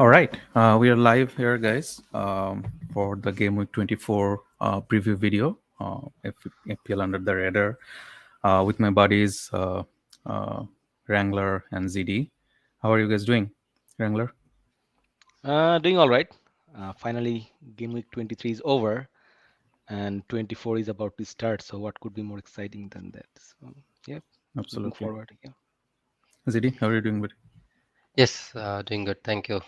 All right, we are live here, guys, for the Game Week 24 preview video, FPL Under the Radar, with my buddies uh, Wrangler and ZD. How are you guys doing, Wrangler? Doing all right. Finally, game week 23 is over and 24 is about to start. So, what could be more exciting than that? So, yeah, looking Absolutely. forward. Yeah. ZD, how are you doing, buddy? Yes, doing good. Thank you,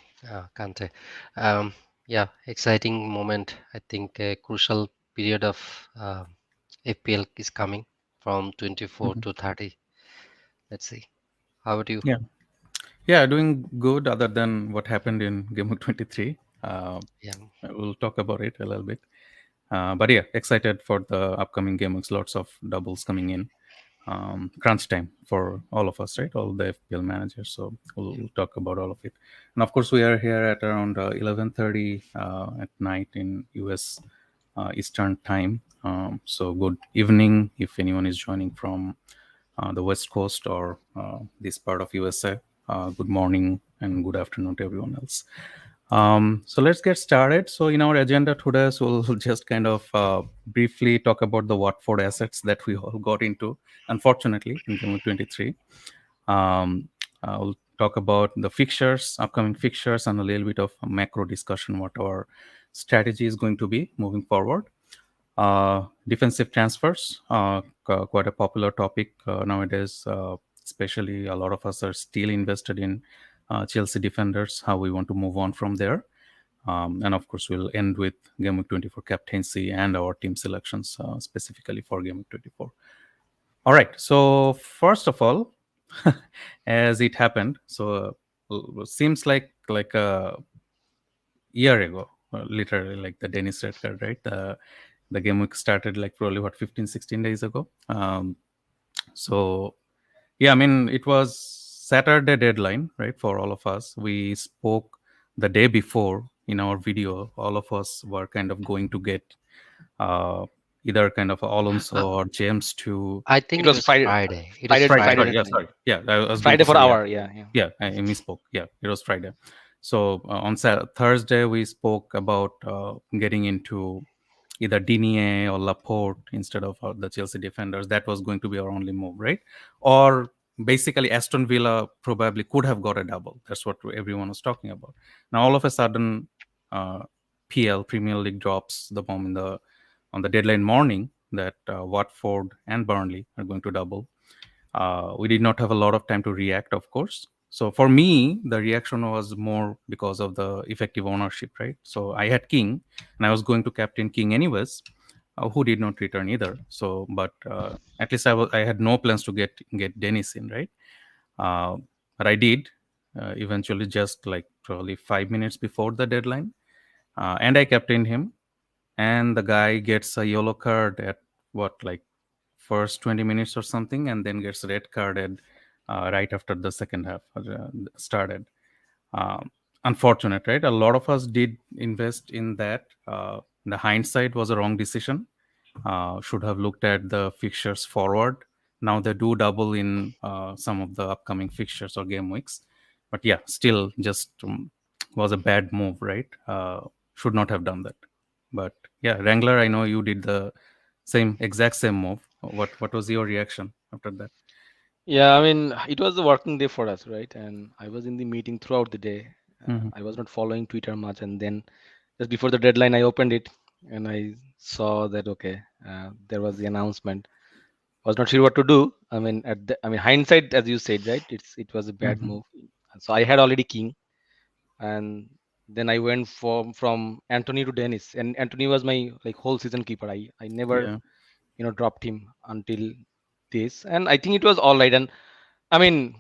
Kante. Um, yeah, exciting moment. I think a crucial period of FPL is coming from 24 Mhm. to 30. Let's see. How about you? Yeah, yeah, doing good. Other than what happened in Game Week 23, Yeah, we'll talk about it a little bit. But yeah, excited for the upcoming game weeks. Lots of doubles coming in. Crunch time for all of us, right? All the FPL managers. So we'll talk about all of it. And of course, we are here at around 11:30 at night in US Eastern time. So good evening if anyone is joining from the West Coast or this part of USA. Good morning and good afternoon to everyone else. So let's get started. So in our agenda today, so we'll just kind of briefly talk about the Watford assets that we all got into, unfortunately, in Game Week 23. Um, we'll talk about the fixtures, upcoming fixtures, and a little bit of a macro discussion, what our strategy is going to be moving forward. Defensive transfers, quite a popular topic nowadays. Especially, a lot of us are still invested in Chelsea defenders. How we want to move on from there, and of course, we'll end with Game Week 24 captaincy and our team selections specifically for Game Week 24. All right. So first of all, as it happened, so seems like a year ago, literally like the Dennis red card, right? The game week started like probably what 15, 16 days ago. So yeah, I mean it was Saturday deadline, right? For all of us, we spoke the day before in our video. All of us were kind of going to get uh, either kind of Alonso uh, or James to I It think it was was Friday. It was Friday. Friday Sorry, Friday. yeah, deadline. sorry, yeah. I was going to Friday for say yeah, hour. Yeah, yeah. yeah. I misspoke. Yeah, it was Friday. So on Thursday we spoke about getting into either Digne or Laporte instead of the Chelsea defenders. That was going to be our only move, right? Or basically Aston Villa probably could have got a double. That's what everyone was talking about. Now all of a sudden, uh, PL Premier League drops the bomb in the on the deadline morning that Watford and Burnley are going to double. We did not have a lot of time to react, of course. So for me, the reaction was more because of the effective ownership, right? So I had King, and I was going to captain King anyways, who did not return either. So, but at least I had no plans to get Dennis in, right? Uh, but I did eventually, just like probably 5 minutes before the deadline, and I captained him, and the guy gets a yellow card at what, like first 20 minutes or something, and then gets red carded right after the second half started. um, Unfortunate, right? A lot of us did invest in that. The hindsight was a wrong decision. Should have looked at the fixtures forward. Now they do double in some of the upcoming fixtures or game weeks, but yeah, still just was a bad move, right? Should not have done that. But yeah, Wrangler, I know you did the exact same move. What was your reaction after that? Yeah, I mean, it was a working day for us, right? And I was in the meeting throughout the day. Hmm. I was not following Twitter much. And then just before the deadline, I opened it and I saw that, okay, there was the announcement. Was not sure what to do. I mean, I mean, hindsight, as you said, right? It was a bad Hmm. move. So I had already King, and then I went from Anthony to Dennis, and Anthony was my like whole season keeper. I never Yeah. dropped him until this, and I think it was all right. And I mean,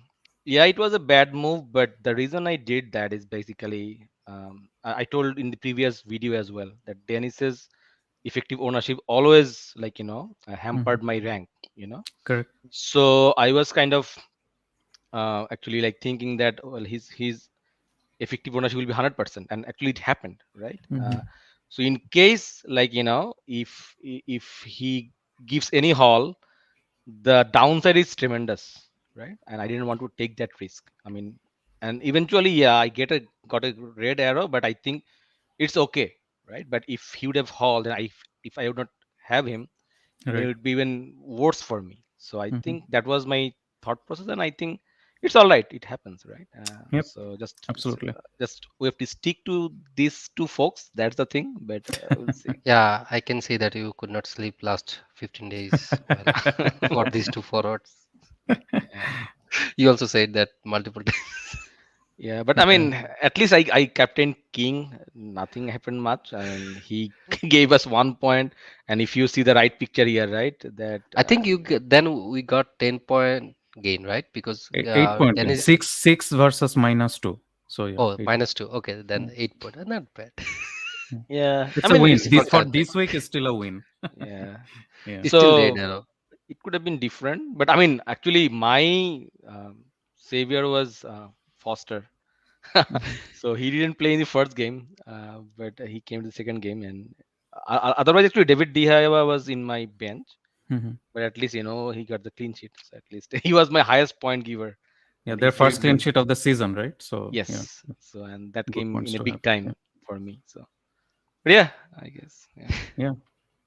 yeah, it was a bad move, but the reason I did that is basically I told in the previous video as well that Dennis's effective ownership always Hmm. hampered my rank. You know Correct. so I was kind of actually like thinking that well his effective ownership will be 100%, and actually it happened, right? Hmm. So in case if he gives any haul, the downside is tremendous, right? And I didn't want to take that risk. I mean, and eventually, yeah, I get a got a red arrow, but I think it's okay, right? But if he would have hauled, and if I would not have him, it Right. would be even worse for me. So I Hmm. think that was my thought process, and I think it's all right. It happens, right? Yep. So Absolutely. just we have to stick to these two folks. That's the thing. But we'll see. Yeah, I can see that you could not sleep last 15 days well for these two forwards. Yeah. You also said that multiple times. Yeah, but I Yeah. mean, at least I captained King. Nothing happened much. I mean, he gave us 1 point, and if you see the right picture here, right, that I think then we got 10-point gain, right? Because 8 point gain. Dennis, Six versus -2. So yeah, oh, 8. -2. Okay, then Yeah. 8 point. Not bad. Yeah. yeah, I It's a mean, win. It's This for for Kante. this week is still a win. yeah. Yeah. It's still red So arrow. it could have been different, but I mean, actually, my savior was Foster. Mhm. So he didn't play in the first game, but he came to the second game, and otherwise, actually, David De Gea was in my bench, Mhm. but at least he got the clean sheet. So at least he was my highest point giver, Yeah, and he their first saved clean me. sheet of the season, right? So yeah, Yes, so and that good came points in a to have. big Yeah. time for me. So, but yeah, I guess yeah. Yeah.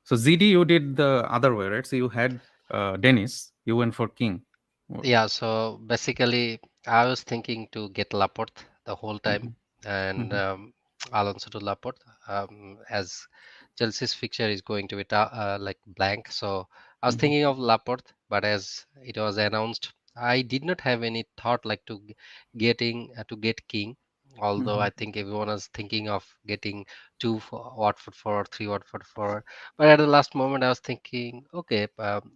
So ZD, you did the other way, right? So you had Dennis, you went for King. Yeah, so basically, I was thinking to get Laporte the whole time Mm-hmm. and Mm-hmm. Alonso to Laporte, as Chelsea's fixture is going to be like blank. So I was Mm-hmm. thinking of Laporte, but as it was announced, I did not have any thought like to get King. Although Mm-hmm. I think everyone was thinking of getting two for Watford forward, three Watford forward. But at the last moment, I was thinking, okay,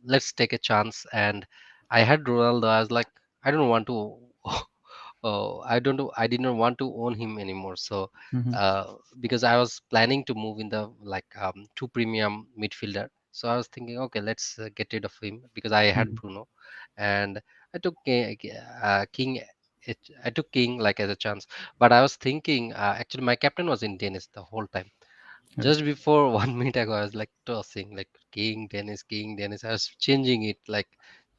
let's take a chance. And I had Ronaldo. I was like, I don't want to. Oh, I don't know. I did not want to own him anymore. So, Mm-hmm. because I was planning to move in the like two premium midfielder. So I was thinking, okay, let's get rid of him because I had Mm-hmm. Bruno, and I took King. I took King like as a chance, but I was thinking actually my captain was in Dennis the whole time. Right. Just before 1 minute ago, I was like tossing like King, Dennis. I was changing it like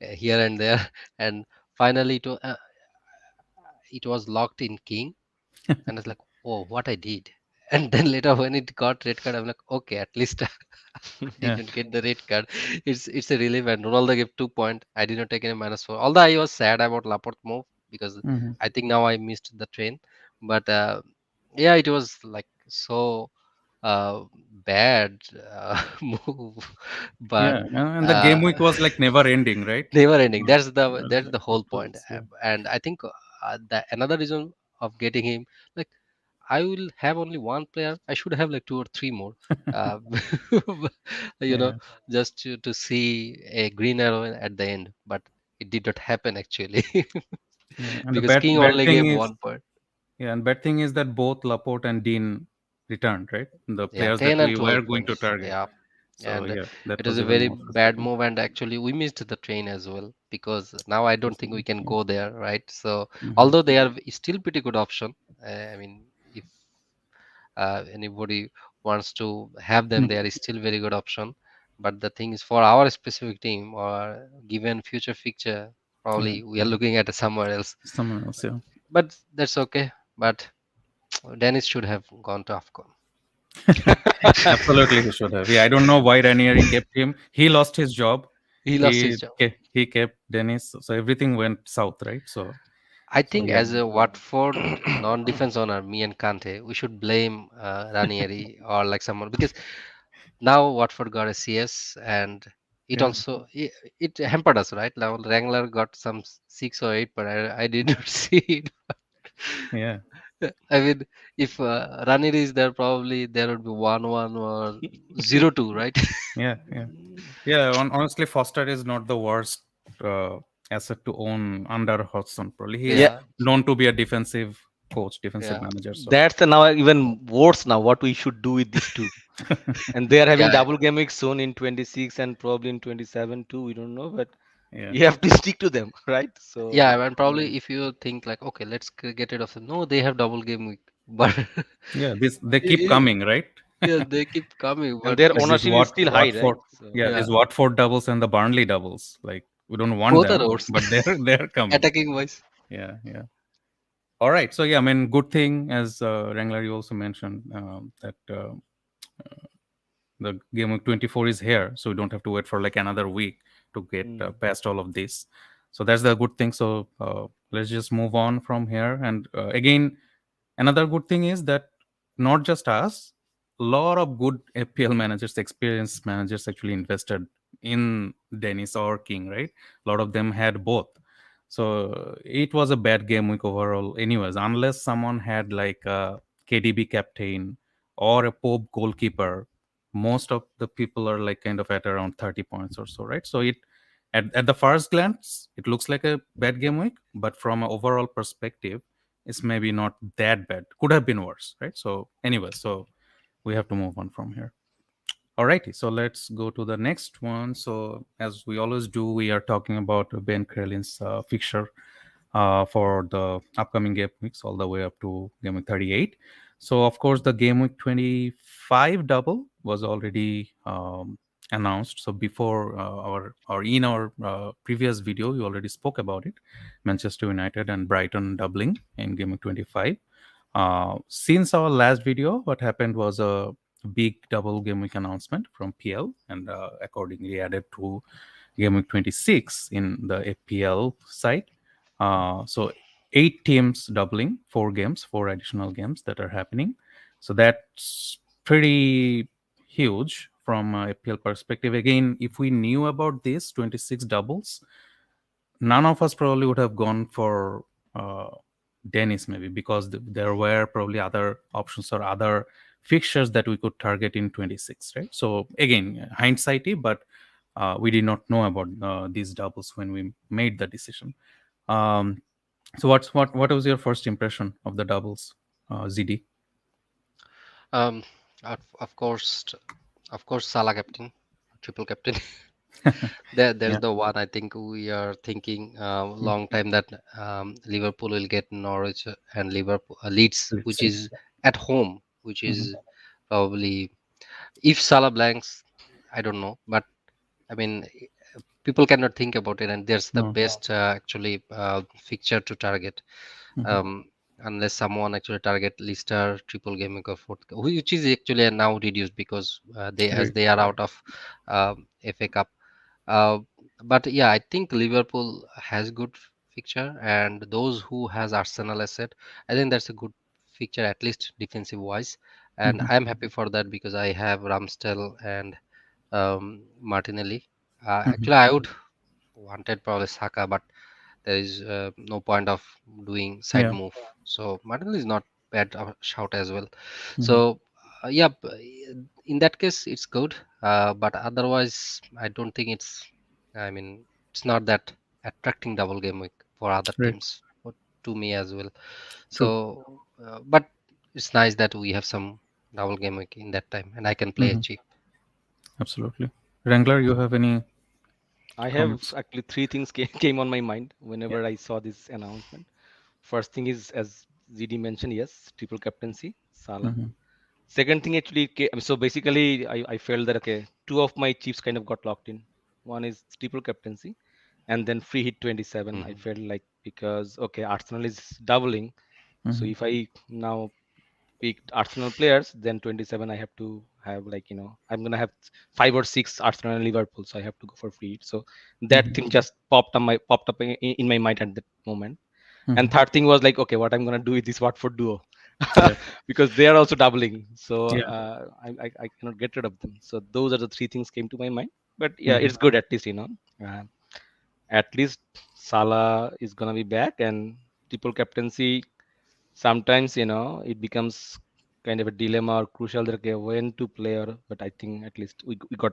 here and there, and finally it was locked in King, and I was like, oh, what I did. And then later when it got red card, I'm like, okay, at least I Yeah. didn't get the red card. It's a relief. And Ronaldo gave 2 point. I did not take any -4. Although I was sad about Laporte move because Mm-hmm. I think now I missed the train. But yeah, it was like so bad move. But Yeah. And the game uh, week was like never ending, right? never ending. Uh, That's the whole it point. was, yeah. And I think another reason of getting him, like I will have only one player. I should have like two or three more. Uh, you know, Yeah. just to see a green arrow at the end. But it did not happen actually Yeah. And the because bad King bad only thing gave is, 1 point. yeah, and bad thing is that both Laporte and Dean returned, right? The Yeah, players that 10 and we were 12 going to points. target. Yeah. So And yeah, that it was was a even very more bad frustrating. move. And actually, we missed the train as well because now I don't think we Possibly. can Yeah. go there, right? So, Mm-hmm. although they are still pretty good option, I mean, if anybody wants to have them, they are still very good option. But the thing is, for our specific team or given future fixture, Yeah. probably we are looking at somewhere else. Someone else. Yeah. But that's okay. But Dennis should have gone to AFCON. Absolutely, he should have. Yeah, I don't know why Ranieri kept him. He lost his job. He lost his job. He kept Dennis. So everything went south, right? I So think yeah. as a Watford non-defense owner, me and Kante, we should blame Ranieri or like someone because now Watford got a CS and it Yeah. also it hampered us, right? Now Wrangler got some 6 or 8, but I did not see it. Yeah. I mean, if Ranieri is there, probably there would be 1-1 or 0-2, right? Yeah. Yeah. Yeah. Honestly, Foster is not the worst asset to own under Hodgson. Probably he is Yeah, Yeah, known to be a defensive coach, defensive yeah, manager. So that's the now even worse now. What we should do with these two, and they are having yeah, double game week soon in 26 and probably in 27 too. We don't know, but yeah. you have to stick to them, right? So yeah. And probably if you think like, okay, let's get rid of them. No, they have double game week, but Yeah. This they keep y- coming, right? yeah, they keep coming. and But their Like this ownership is still high, right? Watford, So yeah, yeah, this Watford doubles and the Burnley doubles. Like we don't want both are them, ours but they're coming. attacking wise. Yeah, yeah. All right. So yeah, I mean, good thing as Wrangler you also mentioned that the game week 24 is here, so we don't have to wait for like another week to get Mm. past all of this. So that's the good thing. So let's just move on from here. And again, another good thing is that not just us, a lot of good FPL managers, experienced managers actually invested in Dennis or King, right? A lot of them had both. So it was a bad game week overall, anyways, unless someone had like a KDB captain or a Pope goalkeeper. Most of the people are like kind of at around 30 points or so, right? So it at the first glance, it looks like a bad game week, but from an overall perspective, it's maybe not that bad. Could have been worse, right? So anyway, so we have to move on from here. Alrighty, so let's go to the next one. So as we always do, we are talking about Ben Krelin's fixture for the upcoming game weeks all the way up to game week 38. So of course the game week 25 double was already announced. So before our in our previous video, we already spoke about it. Manchester United and Brighton doubling in game week 25. Since our last video, what happened was a big double game week announcement from PL and accordingly added to game week 26 in the FPL side. So 8 teams doubling, 4 games, 4 additional games that are happening. So that's pretty huge from a FPL perspective. Again, if we knew about this 26 doubles, none of us probably would have gone for uh, Dennis maybe because there were probably other options or other fixtures that we could target in 26, right? So again, hindsighty, but we did not know about these doubles when we made the decision. Um, so what was your first impression of the doubles, ZD? Um, of course, Salah captain, triple captain. There's Yeah. the one I think we are thinking Mm. long time that Liverpool will get Norwich and Liverpool Leeds, Let's which see. is at home, which Mhm. is probably if Salah blanks, I don't know, but I mean people cannot think about it, and there's the No. best actually fixture to target. Mhm. Um, unless someone actually target Leicester triple gaming or fourth, which is actually now reduced because they as Right. they are out of FA Cup. uh, but yeah, I think Liverpool has good fixture, and those who has Arsenal asset, I think that's a good fixture at least defensive wise, and Mhm. I'm happy for that because I have Ramsdale and Martinelli. Mhm. Actually, I would wanted probably Saka, but there is no point of doing side Yeah. move. So Martinelli is not bad shout as well. Mhm. So yeah, in that case it's good. But otherwise, I don't think it's. I mean, it's not that attracting double game week for other Right. teams, but to me as well. True. So, but it's nice that we have some double game week in that time, and I can play Mhm. cheap. Absolutely. Wrangler, you have any I have comments? actually three things came on my mind Yeah. whenever I saw this announcement. First thing is, as ZD mentioned, yes, triple captaincy, Salah. Mhm. Second thing actually, so basically, I felt that okay, two of my chiefs kind of got locked in. One is triple captaincy, and then free hit 27. I Mhm. felt like because okay, Arsenal is doubling, so Mhm. if I now picked Arsenal players, then 27 I have to have like I'm gonna have 5 or 6 Arsenal and Liverpool, so I have to go for free hit. So that Mhm. thing just popped up in my mind at that moment. And Mhm. third thing was like, okay, what I'm gonna do with this Watford duo, Yeah. because they are also doubling. So Yeah. I cannot get rid of them. So those are the three things came to my mind. But yeah, Mhm. it's good at least uh, at least Salah is gonna be back, and triple captaincy. Sometimes it becomes kind of a dilemma or crucial that okay, when to play, but I think at least we got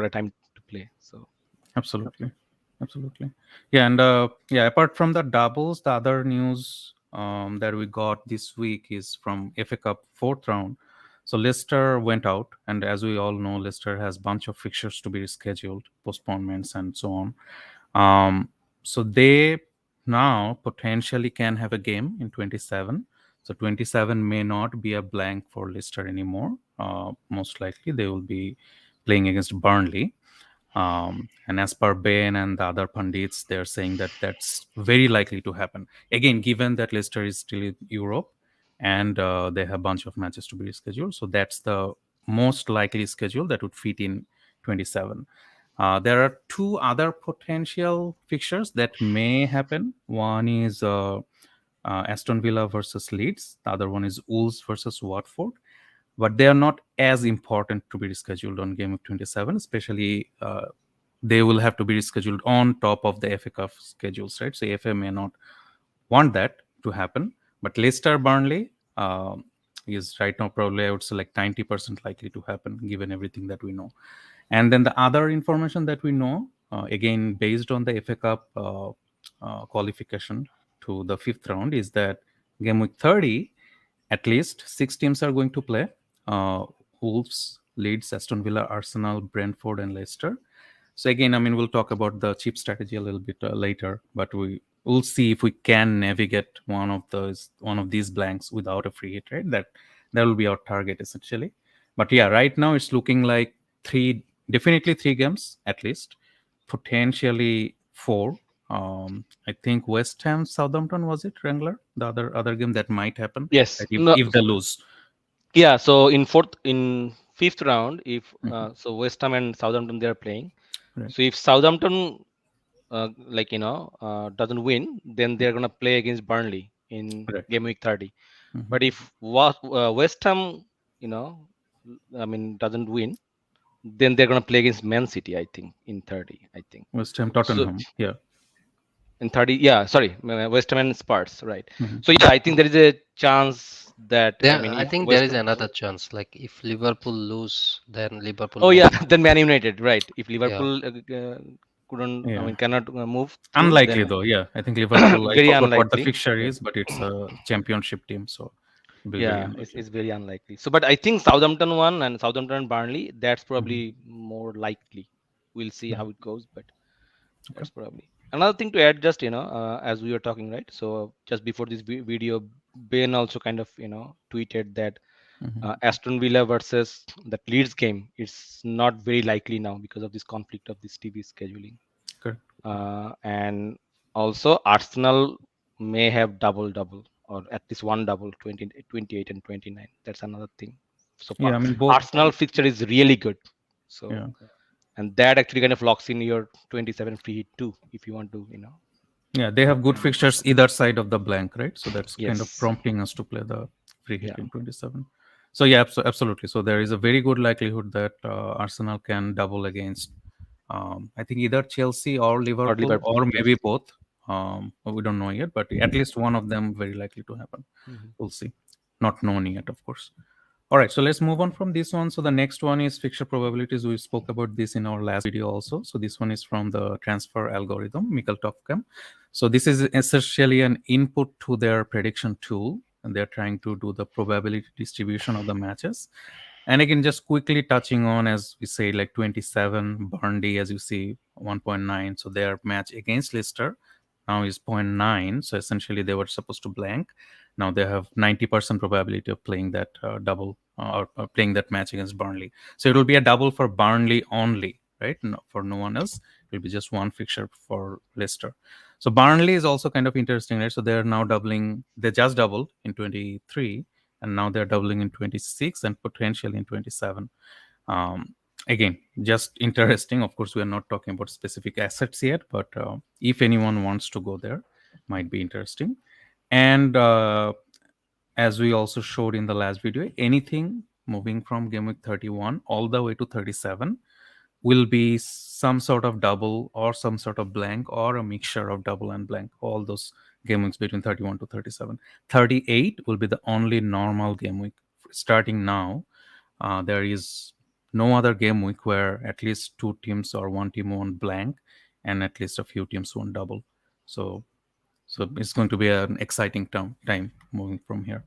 a time to play. So Absolutely. Absolutely. Yeah. And yeah, apart from the doubles, the other news that we got this week is from FA Cup fourth round. So Leicester went out, and as we all know, Leicester has bunch of fixtures to be rescheduled, postponements, and so on. Um, so they now potentially can have a game in 27. So 27 may not be a blank for Leicester anymore. Most likely they will be playing against Burnley. And as per Bain and the other pundits, they're saying that that's very likely to happen. Again, given that Leicester is still in Europe and they have a bunch of matches to be rescheduled, so that's the most likely schedule that would fit in 27. There are two other potential fixtures that may happen. One is Aston Villa versus Leeds. The other one is Wolves versus Watford. But they are not as important to be rescheduled on Game of 27, especially they will have to be rescheduled on top of the FA Cup schedules, right? So FA may not want that to happen. But Leicester Burnley is right now probably, I would say, like 90% likely to happen given everything that we know. And then the other information that we know, again, based on the FA Cup qualification to the fifth round, is that game week 30, at least six teams are going to play: uh, Wolves, Leeds, Aston Villa, Arsenal, Brentford, and Leicester. So again, I mean, we'll talk about the chip strategy a little bit later, but we'll see if we can navigate one of these blanks without a free hit, right? That will be our target essentially. But yeah, right now it's looking like definitely three games at least, potentially four. I think West Ham, Southampton, was it Wrangler? The other game that might happen, Yes. right, No. if they lose. Yeah. So in fifth round, if Mhm. so, West Ham and Southampton they are playing. Right, So if Southampton doesn't win, then they're gonna play against Burnley in right. game week 30. Mhm. But if West Ham, you know, doesn't win, then they're gonna play against Man City. I think in 30. I think West Ham, so. Tottenham. Yeah. In 30, yeah, sorry, West Ham and Spurs, right? Mhm. So yeah, I think there is a chance that There, I if think there West is Ham, another chance. Like if Liverpool lose, then Liverpool oh yeah, Man then Man United, right? If yeah. Liverpool couldn't, Yeah. cannot move through, Unlikely then though. Yeah. I think Liverpool, I very forgot what the unlikely. fixture But is, but it's a championship team. So it'll be very yeah, unlikely. it's very unlikely. So, but I think Southampton one and Southampton and Burnley, that's Mhm. probably more likely. We'll see Right. how it goes, but Okay. that's probably another thing to add. Just as we were talking, right? So just before this video, Ben also kind of tweeted that Mhm. Aston Villa versus that Leeds game, it's not very likely now because of this conflict of this TV scheduling. Correct. And also Arsenal may have double or at least one double 20, 28 and 29. That's another thing. So Yeah. I mean, both. Arsenal fixture is really good. So Yeah. and that actually kind of locks in your 27 free hit too if you want to Yeah. They have good fixtures either side of the blank, right? So that's kind of yes, prompting us to play the free hit yeah, in 27. So yeah, absolutely. So there is a very good likelihood that Arsenal can double against, I think, either Chelsea or or Liverpool, Liverpool, or yes. maybe both. We don't know yet, but at least one of them very likely to happen. Mhm. We'll see. Not known yet, of course. All right, so let's move on from this one. So the next one is fixture probabilities. We spoke about this in our last video also. So this one is from the transfer algorithm, Mikkel Topcam. So this is essentially an input to their prediction tool, and they're trying to do the probability distribution of the matches. And again, just quickly touching on, as we say, like 27, Burnley, as you see, 1.9. So their match against Leicester now is zero point 0.9. So essentially, they were supposed to blank. Now they have 90% probability of playing that double or playing that match against Burnley. So it will be a double for Burnley only, right? No, for no one else. It will be just one fixture for Leicester. So Burnley is also kind of interesting, right? So they're now doubling. They just doubled in 23, and now they're doubling in 26 and potentially in 27. Um, Again, just interesting. Of course, we are not talking about specific assets yet, but if anyone wants to go there, might be interesting. And as we also showed in the last video, anything moving from game week 31 all the way to 37 will be some sort of double or some sort of blank or a mixture of double and blank, all those game weeks between 31 to 37. 38 will be the only normal game week. Starting now, there is no other game week where at least two teams or one team won blank and at least a few teams won double. So, so it's going to be an exciting time moving from here.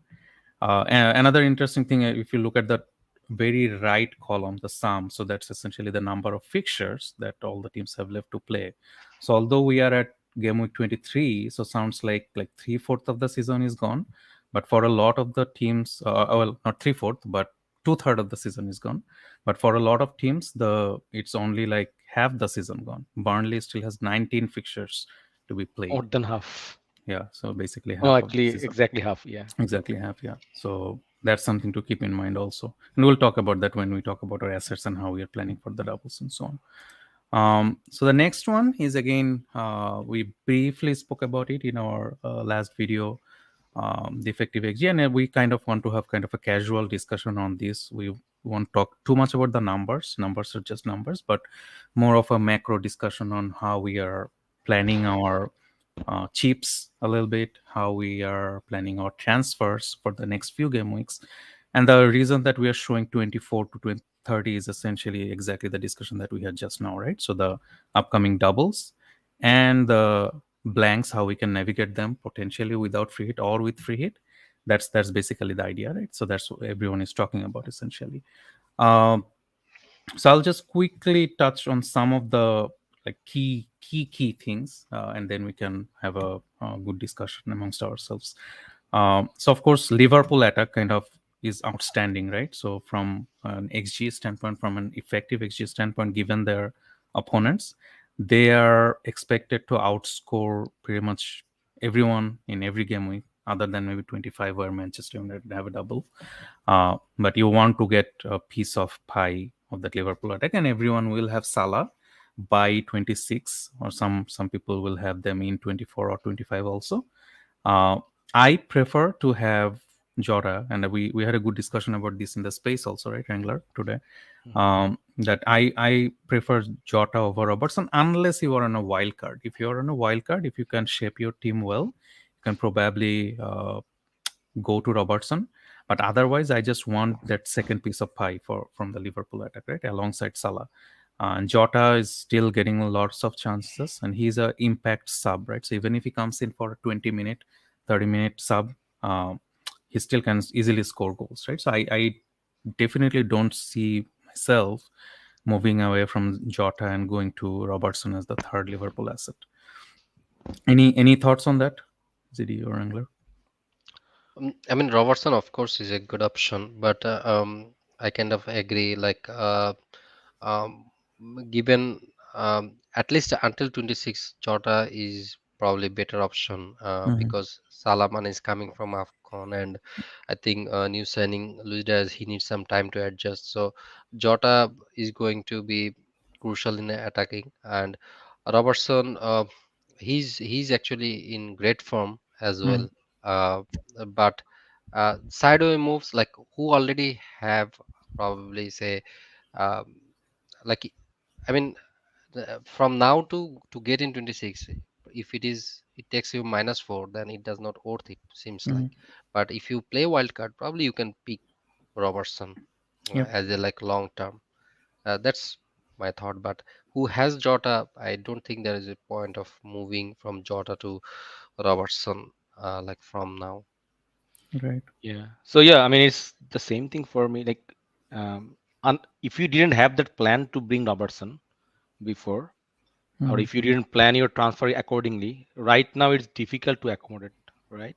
Another interesting thing, if you look at the very right column, the sum, so that's essentially the number of fixtures that all the teams have left to play. So although we are at game week 23, so sounds like 3/4 of the season is gone, but for a lot of the teams, well, not 3/4, but 2/3 of the season is gone. But for a lot of teams, the it's only like half the season gone. Burnley still has 19 fixtures to be More played. than half. Yeah, so basically No, half of the actually, season. exactly half. Yeah. Exactly half, yeah. So that's something to keep in mind also. And we'll talk about that when we talk about our assets and how we are planning for the doubles and so on. So the next one is again, we briefly spoke about it in our last video, the effective XG, and we kind of want to have kind of a casual discussion on this. We won't talk too much about the numbers. Numbers are just numbers, but more of a macro discussion on how we are planning our chips a little bit, how we are planning our transfers for the next few game weeks. And the reason that we are showing 24 to 20, 30 is essentially exactly the discussion that we had just now, right? So the upcoming doubles and the blanks, how we can navigate them potentially without free hit or with free hit. That's basically the idea, right? So that's what everyone is talking about essentially. Um, so I'll just quickly touch on some of the like key things, and then we can have a good discussion amongst ourselves. So of course, Liverpool attack kind of is outstanding, right? So from an XG standpoint, from an effective XG standpoint, given their opponents, they are expected to outscore pretty much everyone in every game week, other than maybe 25 where Manchester United have a double. But you want to get a piece of pie of that Liverpool attack, and everyone will have Salah by 26, or some people will have them in 24 or 25 also. Uh, I prefer to have Jota, and we had a good discussion about this in the space also, right, Angler, today. Mhm. That I prefer Jota over Robertson unless you are on a wild card. If you are on a wild card, if you can shape your team well, you can probably go to Robertson. But otherwise, I just want that second piece of pie for from the Liverpool attack, right, alongside Salah. And Jota is still getting lots of chances, and he's a impact sub, right? So even if he comes in for a 20-minute, 30-minute sub, uh, he still can easily score goals, right? So I definitely don't see myself moving away from Jota and going to Robertson as the third Liverpool asset. Any thoughts on that, ZD or Angler? I mean, Robertson, of course, is a good option, but I kind of agree. Like, um, given at least until 26, Jota is probably better option Mm-hmm. because Salaman is coming from AFCON, and I think new signing Luis Diaz, he needs some time to adjust. So Jota is going to be crucial in the attacking, and Robertson, he's actually in great form as Mm-hmm. well. Uh, but sideway moves, like who already have probably say um, like I mean from now to get in 26, if it takes you -4, then it does not worth it, seems Mm-hmm. like. But if you play wildcard, probably you can pick Robertson Yep. as a like long term. That's my thought. But who has Jota? I don't think there is a point of moving from Jota to Robertson like from now. Right. Yeah. So yeah, I mean, it's the same thing for me. Like, if you didn't have that plan to bring Robertson before, or Mm-hmm. if you didn't plan your transfer accordingly, right now it's difficult to accommodate, right?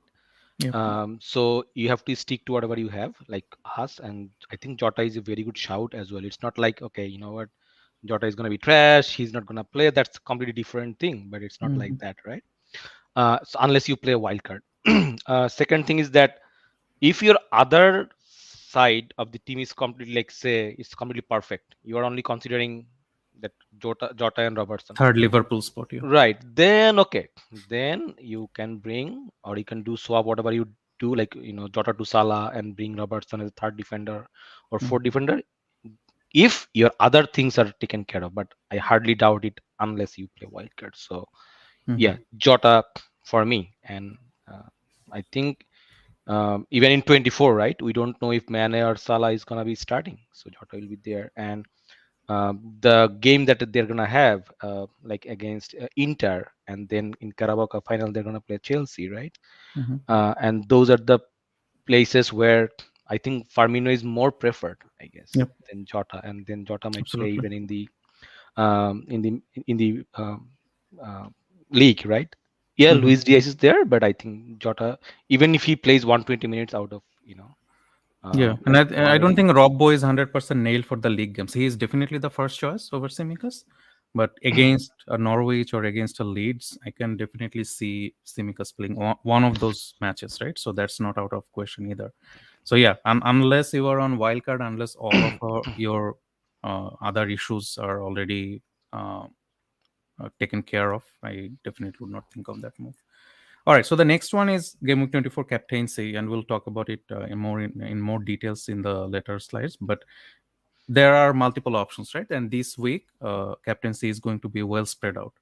Yep. So you have to stick to whatever you have, like us. And I think Jota is a very good shout as well. It's not like, okay, you know what, Jota is going to be trash, he's not going to play. That's a completely different thing, but it's not Mm-hmm. like that, right? So unless you play a wild card. Second thing is that if your other side of the team is completely, like, say, it's completely perfect, you are only considering that Jota and Robertson. Third Liverpool spot, yeah. Right. Then okay. Then you can bring, or you can do swap, whatever you do, like, Jota to Salah and bring Robertson as a third defender or fourth Mm-hmm. defender, if your other things are taken care of. But I hardly doubt it unless you play wildcard. So Mm-hmm. yeah, Jota for me. And I think even in 24, right? We don't know if Mane or Salah is gonna be starting, so Jota will be there. And the game that they're gonna have, like against Inter, and then in Carabao Cup final they're gonna play Chelsea, right? Mm-hmm. And those are the places where I think Firmino is more preferred, I guess, Yep. than Jota. And then Jota might play Absolutely. even in the um, in the in the uh, league, right? Yeah, Mm-hmm. Luis Diaz is there, but I think Jota, even if he plays 120 minutes out of, Yeah, and like, I don't think Rob Boy is 100% nailed for the league games. He is definitely the first choice over Simicas, But against a Norwich or against a Leeds, I can definitely see Simicas playing one of those matches, right? So that's not out of question either. So yeah, unless you are on wildcard, unless all of your other issues are already uh, taken care of, I definitely would not think of that move. All right, so the next one is Game Week 24 Captaincy, and we'll talk about it in more details in the later slides. But there are multiple options, right? And this week, captaincy is going to be well spread out.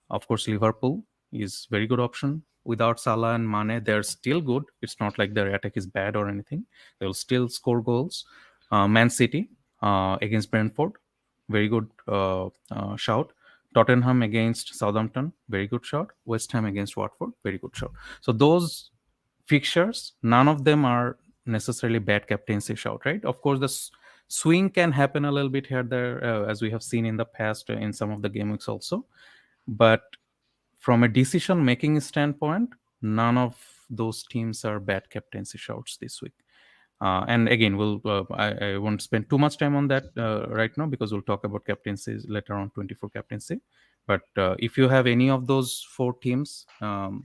Of course, Liverpool is very good option. Without Salah and Mane, they're still good. It's not like their attack is bad or anything. They'll still score goals. Man City against Brentford, very good shout. Tottenham against Southampton, very good shot. West Ham against Watford, very good shot. So those fixtures, none of them are necessarily bad captaincy shout, right? Of course, the swing can happen a little bit here there, as we have seen in the past in some of the game weeks also. But from a decision making standpoint, none of those teams are bad captaincy shouts this week. And again, I won't spend too much time on that right now because we'll talk about captaincies later on, 24 captaincy. But if you have any of those four teams,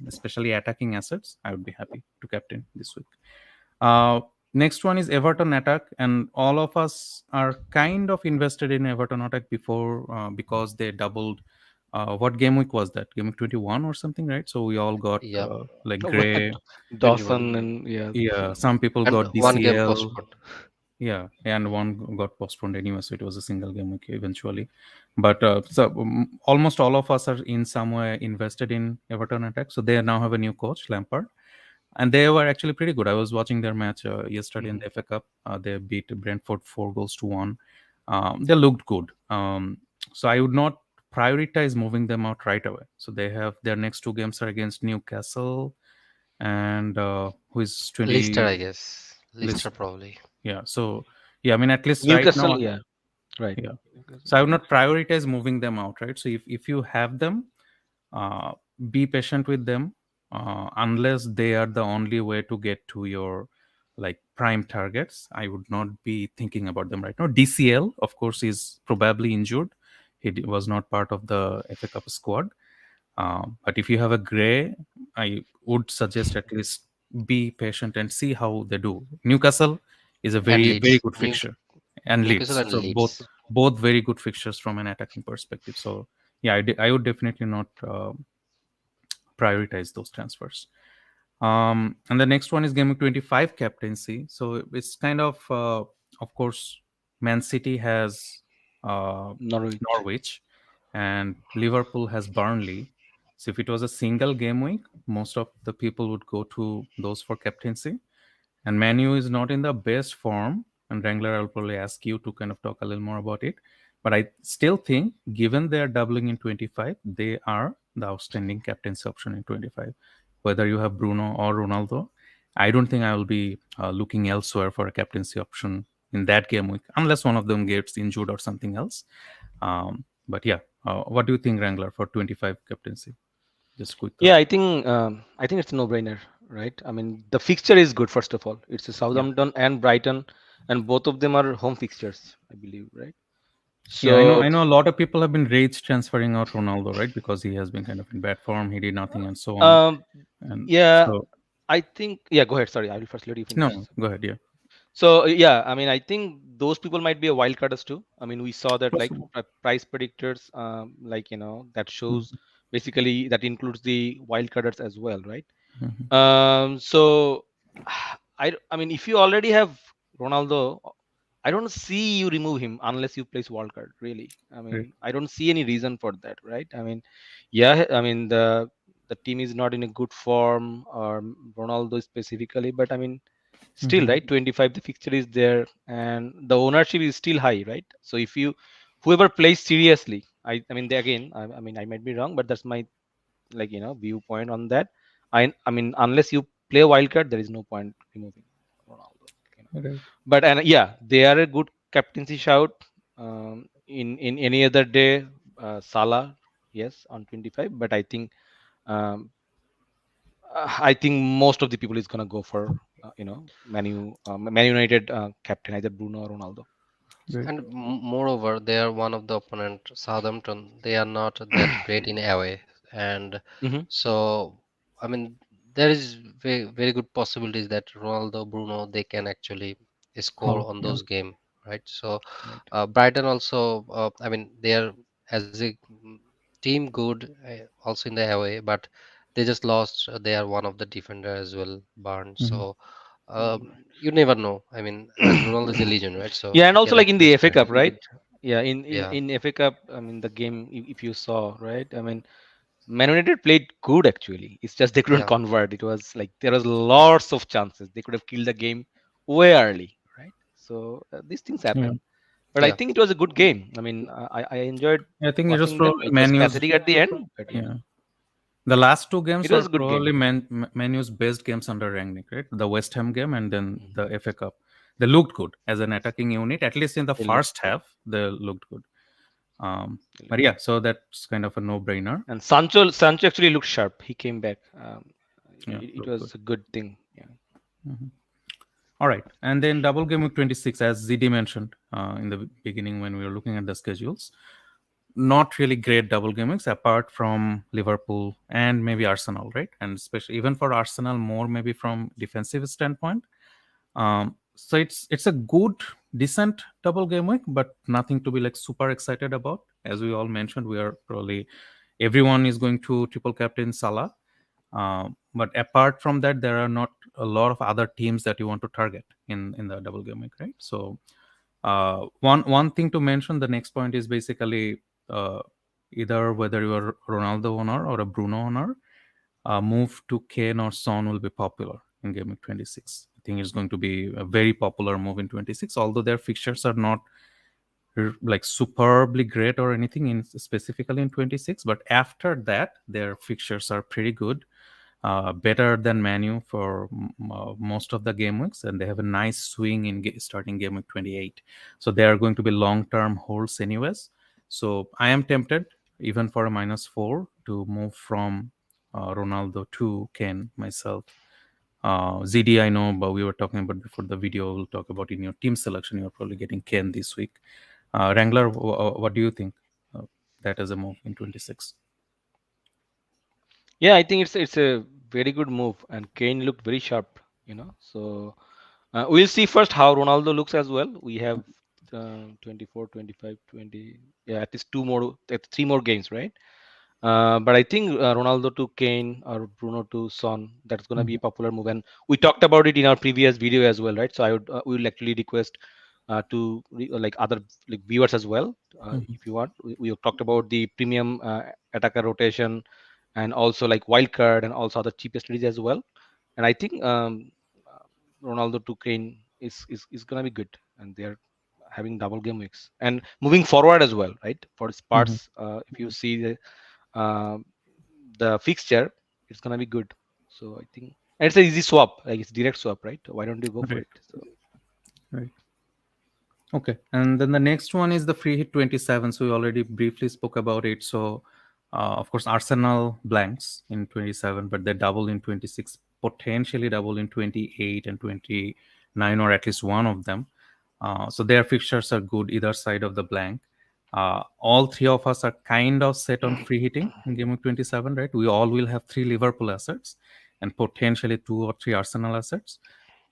especially attacking assets, I would be happy to captain this week. Uh, Next one is Everton attack, and all of us are kind of invested in Everton attack before because they doubled. What game week was that? Game week 21 or something, right? So we all got Yeah, like What? Gray. 21. Dawson and yeah. Yeah, some people And got one game DCL. postponed. Yeah, and one got postponed anyway, so it was a single game week eventually. But almost all of us are in some way invested in Everton attack. So they now have a new coach, Lampard, and they were actually pretty good. I was watching their match yesterday in Mhm. the FA Cup. They beat Brentford 4 goals to 1. They looked good. So I would not prioritize moving them out right away. So they have their next two games are against Newcastle and who is Lister, 20 I guess. Lister Leicester. probably. Yeah. So yeah, I mean at least right Newcastle, now, yeah, right. yeah. Newcastle, So I would yeah. not prioritize moving them out, right? So if you have them, uh, be patient with them unless they are the only way to get to your like prime targets. I would not be thinking about them right now. DCL of course is probably injured. Was not part of the FA Cup squad. But if you have a Gray, I would suggest at least be patient and see how they do. Newcastle is a And very Leeds. good fixture, and Newcastle Leeds. and So both Leeds. both very good fixtures from an attacking perspective. So yeah, I would definitely not prioritize those transfers. And the next one is Game Week 25 captaincy. So it's kind of course, Man City has uh, Norwich. Norwich, and Liverpool has Burnley. So if it was a single game week, most of the people would go to those for captaincy. And Manu is not in the best form. And Wrangler, I'll probably ask you to kind of talk a little more about it. But I still think, given they are doubling in 25, they are the outstanding captaincy option in 25. Whether you have Bruno or Ronaldo, I don't think I will be looking elsewhere for a captaincy option in that game week, unless one of them gets injured or something else. But yeah, what do you think, Wrangler, for 25 captaincy? Just quick thought. Yeah, I think it's a no-brainer, right? I mean, the fixture is good. First of all, it's a Yeah. Southampton and Brighton, and both of them are home fixtures, I believe, right? Yeah, I know. So, I know a lot of people have been rage transferring out Ronaldo, right? Because he has been kind of in bad form. He did nothing, and so on. um, And yeah, so, I think. Yeah, go ahead. Sorry, I will first let you no, finish. no, go ahead. Yeah, So yeah, I mean, I think those people might be a wild carders too. I mean, we saw that like possible. price predictors, like that shows Mhm, basically that includes the wild carders as well, right? mhm. So I mean, if you already have Ronaldo, I don't see you remove him unless you place wild card. Really, I Right. mean, I don't see any reason for that, right? I mean, yeah, I mean the team is not in a good form or Ronaldo specifically, but I mean still, Mhm. right, 25 the fixture is there and the ownership is still high, right? So if you whoever plays seriously, I mean they, again, I mean I might be wrong, but that's my viewpoint on that. I mean unless you play wildcard, there is no point removing Ronaldo. Right. But and yeah, they are a good captaincy shout. In any other day, Salah, yes, on 25, but um, I think most of the people is gonna go for Man United captain, either Bruno or Ronaldo. Right. And moreover, they are one of the opponent, Southampton. They are not that great in away, and Hmm. so I mean there is very good possibilities that Ronaldo, Bruno, they can actually score Oh, on yeah. those game, right? So Right. Brighton also, I mean they are as a team good also in the away, but they just lost. They are one of the defender as well, Barnes. Mhm. So you never know. I mean, and Ronaldo is a legend, right? So Yeah, and he also can like in actually the FA score. Cup, right? Yeah, Yeah, in FA Cup, I mean the game, if you saw, right? I mean, Man United played good actually. It's just they couldn't yeah, convert. It was like there was lots of chances. They could have killed the game way early, right? So these things Yeah. happen. But I yeah. think it was a good game. I mean, I enjoyed I think it was watching them. probably It was Manu's. pathetic at the end, but yeah, Yeah. The last two it games was were a good probably game. Manu's best games under Rangnick, right? The West Ham game and then Mhm. the FA Cup. They looked good as an attacking unit. At least in the They looked first good. half, they looked good. They But looked yeah, good. so that's kind of a no-brainer. And Sancho actually looked sharp. He came back. Yeah, It looked good. was a good thing. Yeah. Mhm. All right, and then double game week 26, as ZD mentioned in the beginning when we were looking at the schedules. Not really great double game weeks apart from Liverpool and maybe Arsenal, right? And especially even for Arsenal, more maybe from defensive standpoint. So it's a good, decent double game week, but nothing to be like super excited about. As we all mentioned, we are probably everyone is going to triple captain Salah. But apart from that, there are not a lot of other teams that you want to target in the double game week, right? So one thing to mention, the next point is basically uh, either whether you are Ronaldo owner or a Bruno owner, move to Kane or Son will be popular in game week 26. I think it's going to be a very popular move in 26, although their fixtures are not like superbly great or anything in specifically in 26. But after that, their fixtures are pretty good, better than Manu for most of the game weeks, and they have a nice swing in starting game week 28. So they are going to be long-term holds anyways. So I am tempted, even for a -4, to move from Ronaldo to Kane myself. ZD, I know, but we were talking about before the video. We'll talk about in your team selection. You're probably getting Kane this week. Wrangler, what do you think? That as a move in 26. Yeah, I think it's a very good move, and Kane looked very sharp. So we'll see first how Ronaldo looks as well. We have 24, 25, 20. Yeah, at least three more games, right? But I think Ronaldo to Kane or Bruno to Son, that's going to be Mhm, a popular move. And we talked about it in our previous video as well, right? So we will actually request like other like viewers as well, mhm, if you want. We talked about the premium attacker rotation and also like wildcard and also other cheapest strategies as well. And I think uh, Ronaldo to Kane is going to be good, and they're having double game weeks and moving forward as well, right? For mhm. Spurs, if you see uh, the fixture, it's gonna be good. So I think, and it's an easy swap, like it's direct swap, right? Why don't you go for Right, it? So right. Okay, and then the next one is the free hit 27. So we already briefly spoke about it. So, of course, Arsenal blanks in 27, but they double in 26, potentially double in 28 and 29, or at least one of them. So their fixtures are good either side of the blank. All three of us are kind of set on free hitting in game of 27, right? We all will have three Liverpool assets and potentially two or three Arsenal assets,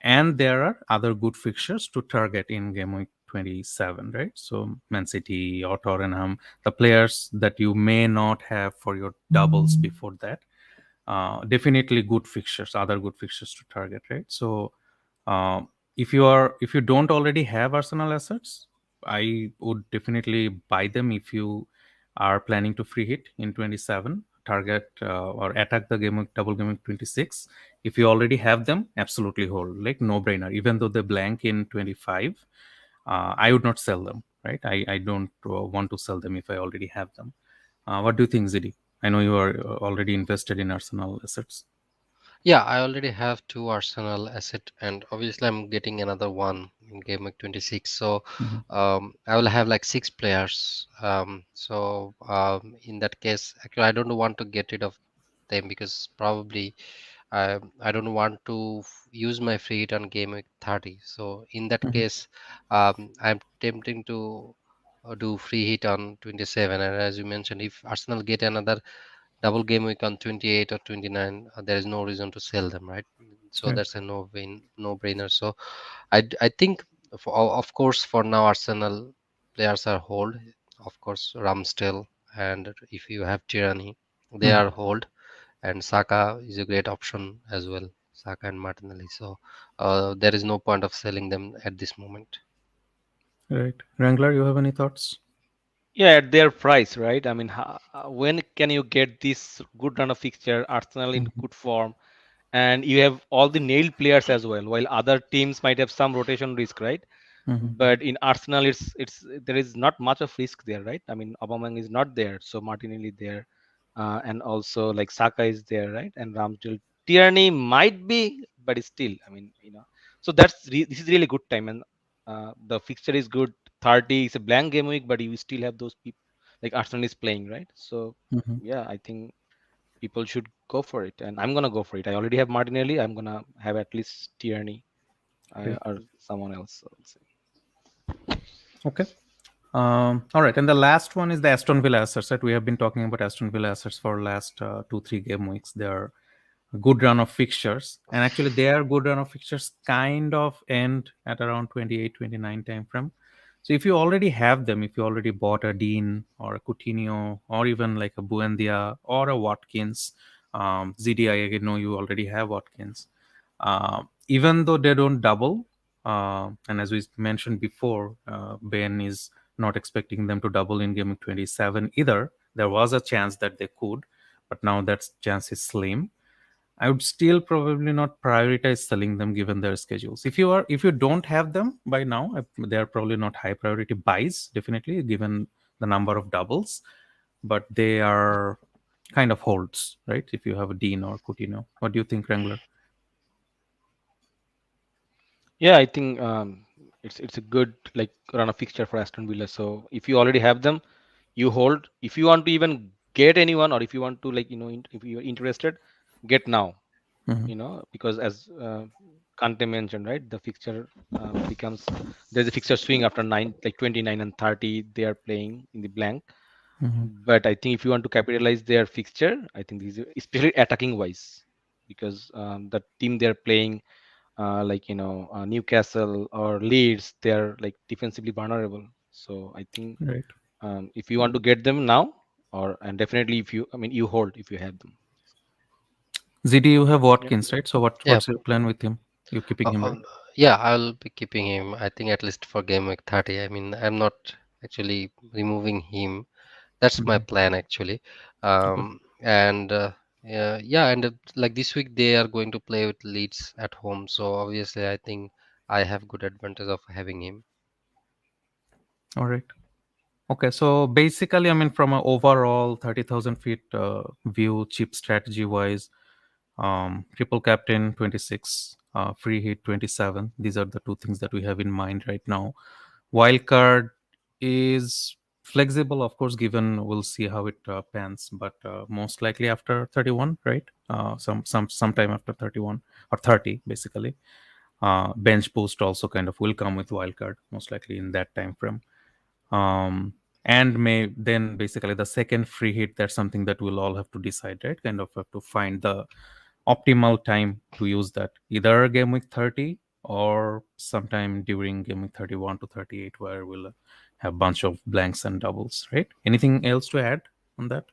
and there are other good fixtures to target in game week 27, right? So Man City or Tottenham, the players that you may not have for your doubles before that, definitely good fixtures, other good fixtures to target, right? So uh, if you don't already have Arsenal assets, I would definitely buy them if you are planning to free hit in 27, target or attack the game of double game of 26. If you already have them, absolutely hold, like no brainer. Even though they blank in 25, I would not sell them, right? I don't want to sell them if I already have them. What do you think, Zidi? I know you are already invested in Arsenal assets. Yeah, I already have two Arsenal asset, and obviously I'm getting another one in game week 26. So Mhm. I will have like six players. In that case, actually, I don't want to get rid of them because probably I don't want to use my free hit on game week 30. So in that Mhm. case, I'm tempting to do free hit on 27. And as you mentioned, if Arsenal get another double game week on 28 or 29, there is no reason to sell them, right? So Right. that's a no brainer. So I think of course for now Arsenal players are hold. Of course Ramsdale, and if you have Tyranny, they Mhm. are hold, and Saka is a great option as well. Saka and Martinelli. So there is no point of selling them at this moment. Right. Wrangler, you have any thoughts? Yeah, at their price, right? I mean, when can you get this good run of fixture, Arsenal in Mhm. good form, and you have all the nailed players as well, while other teams might have some rotation risk, right? Mhm. But in Arsenal, it's there is not much of risk there, right? I mean, Aubameyang is not there, so Martinelli there, and also like Saka is there, right? And Ramsdale, Tierney might be, but still, I mean, so this is really good time, and the fixture is good. 30 is a blank game week, but you still have those people like Arsenal is playing, right? So Mhm. yeah, I think people should go for it, and I'm gonna go for it. I already have Martinelli. I'm gonna have at least Tierney Great. or someone else. I would say. Okay. All right, and the last one is the Aston Villa assets. Right, we have been talking about Aston Villa assets for last 2-3 game weeks. They are a good run of fixtures, and actually their good run of fixtures kind of end at around 28, 29 time frame. So if you already have them, if you already bought a Dean or a Coutinho or even like a Buendia or a Watkins, ZDI, I know you already have Watkins. Even though they don't double, and as we mentioned before, Ben is not expecting them to double in game 27 either. There was a chance that they could, but now that chance is slim. I would still probably not prioritize selling them given their schedules. If you don't have them by now, they are probably not high priority buys, definitely given the number of doubles, but they are kind of holds, right? If you have a Dean or Coutinho, what do you think, Wrangler? Yeah, I think it's a good like run of fixture for Aston Villa. So if you already have them, you hold. If you want to even get anyone, or if you want to like if you're interested, get now. Hmm. Because as Kante mentioned, right, the fixture becomes there's a fixture swing after 29 and 30. They are playing in the blank. Hmm. But I think if you want to capitalize their fixture, I think these especially attacking wise, because the team they're playing Newcastle or Leeds, they're like defensively vulnerable. So I think Right. if you want to get them now, and definitely if you, I mean, you hold if you have them. ZD, you have Yep. Watkins, right? So Yeah, what's your plan with him? You're keeping uh, him, right? um, yeah, I'll be keeping him. I think at least for game week 30. I mean, I'm not actually removing him. That's my Hmm. plan actually. Okay. And yeah, and like this week they are going to play with Leeds at home. So obviously, I think I have good advantage of having him. All right. Okay, so basically, I mean, from an overall 30,000 feet view, cheap strategy wise, triple captain 26, free hit 27. These are the two things that we have in mind right now. Wildcard is flexible, of course, given we'll see how it pans, but most likely after 31, right? Sometime after 31 or 30, basically. Bench boost also kind of will come with wildcard, most likely in that time frame. um, and may then basically the second free hit, that's something that we'll all have to decide, right? Kind of have to find the optimal time to use that, either game week 30 or sometime during game week 31 to 38, where we'll have bunch of blanks and doubles, right? Anything else to add on that?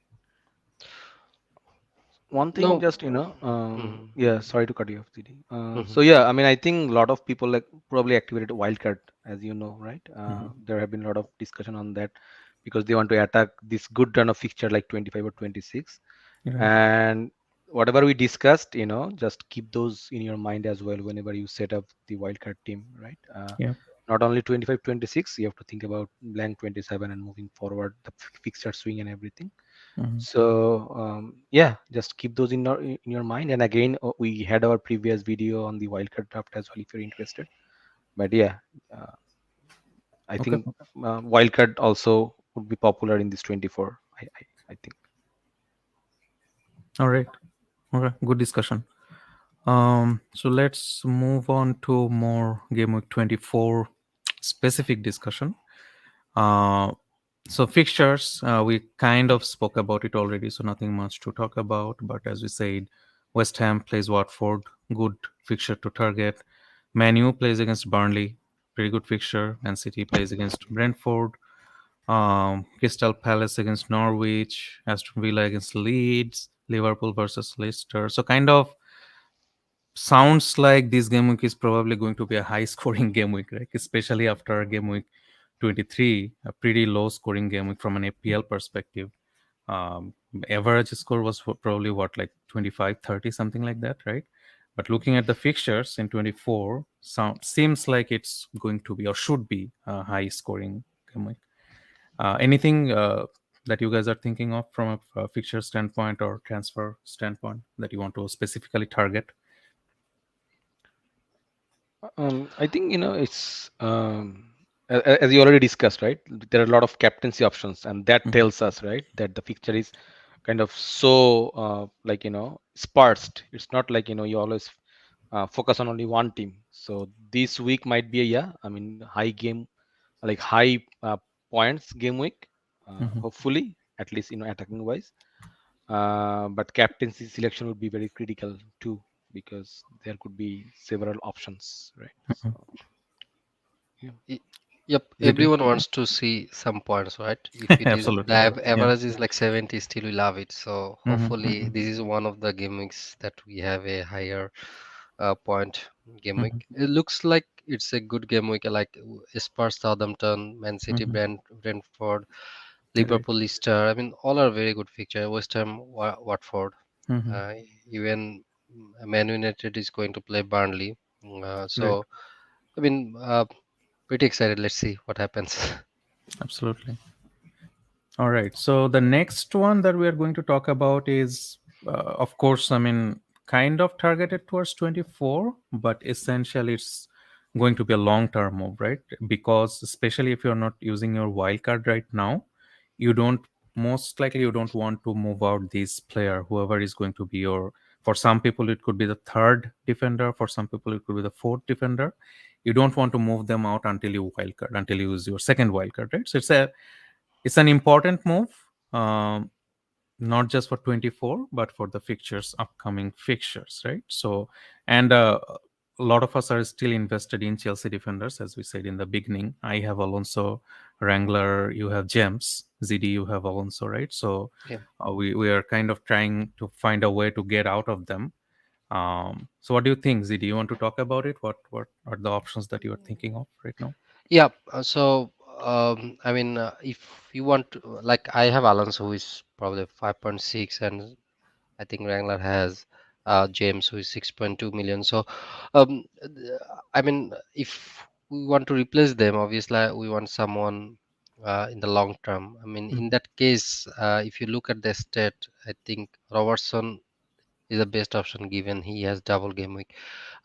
One thing, No. just Mhm, yeah, sorry to cut you off, TD. mhm, So yeah, I mean, I think a lot of people like probably activated wildcard, as you know, right? Hmm. There have been a lot of discussion on that because they want to attack this good run of fixture like 25 or 26. Right. And whatever we discussed, just keep those in your mind as well whenever you set up the wildcard team, right? Yeah. Not only 25, 26, you have to think about blank 27 and moving forward, the fixture swing and everything. Hmm. So yeah, just keep those in your mind. And again, we had our previous video on the wildcard draft as well if you're interested. But yeah, uh, I Okay. think wildcard also would be popular in this 24. I think. All right. Okay, good discussion. So let's move on to more Game Week 24 specific discussion. Uh, so fixtures, we kind of spoke about it already, so nothing much to talk about. But as we said, West Ham plays Watford, good fixture to target. Man U plays against Burnley, pretty good fixture. Man City plays against Brentford. Crystal Palace against Norwich, Aston Villa against Leeds, Liverpool versus Leicester. So kind of sounds like this game week is probably going to be a high scoring game week, right? Especially after game week 23, a pretty low scoring game week from an FPL perspective. Um, Average score was probably what, like 25, 30, something like that, right? But looking at the fixtures in 24, seems like it's going to be or should be a high scoring game week. Anything that you guys are thinking of from a fixture standpoint or transfer standpoint that you want to specifically target? I think it's as you already discussed, right? There are a lot of captaincy options, and that Mhm, tells us, right, that the fixture is kind of so like sparsed. It's not like you always focus on only one team. So this week might be a, yeah, I mean, high game, like high points game week, mhm. hopefully, at least attacking wise. But captaincy selection would be very critical too, because there could be several options, right? Mhm. So yeah. Y- Yep, ZT? everyone wants to see some points, right? If it is the Absolutely. Yeah. average is like 70, still we love it. So Mhm, hopefully mhm, this is one of the game weeks that we have a higher point game week. mhm, It looks like it's a good game week, like Spurs, Southampton, Man City, mhm. Brentford, Right. Liverpool, Leicester. I mean, all are very good fixture. West Ham, Watford, Mhm. uh, even Man United is going to play Burnley. Right. So I mean, pretty excited. Let's see what happens. Absolutely. All right. So the next one that we are going to talk about is, of course, I mean, kind of targeted towards 24, but essentially it's going to be a long-term move, right? Because especially if you're not using your wildcard right now, you don't, most likely you don't want to move out this player, whoever is going to be your, for some people it could be the third defender, for some people it could be the fourth defender. You don't want to move them out until you wildcard, until you use your second wildcard, right? So it's an important move, not just for 24 but for the fixtures, upcoming fixtures, right? So and a lot of us are still invested in Chelsea defenders. As we said in the beginning, I have Alonso, Wrangler, you have James, ZD, you have Alonso, right? So Yeah. we are kind of trying to find a way to get out of them. So what do you think, ZD? You want to talk about it? What are the options that you are thinking of right now? Yeah. So, I mean, if you want to, like, I have Alonso who is probably 5.6, and I think Wrangler has James who is 6.2 million. So, I mean, if we want to replace them, obviously we want someone in the long term. I mean, in Mhm, that case, if you look at the stat, I think Robertson is the best option given he has double game week.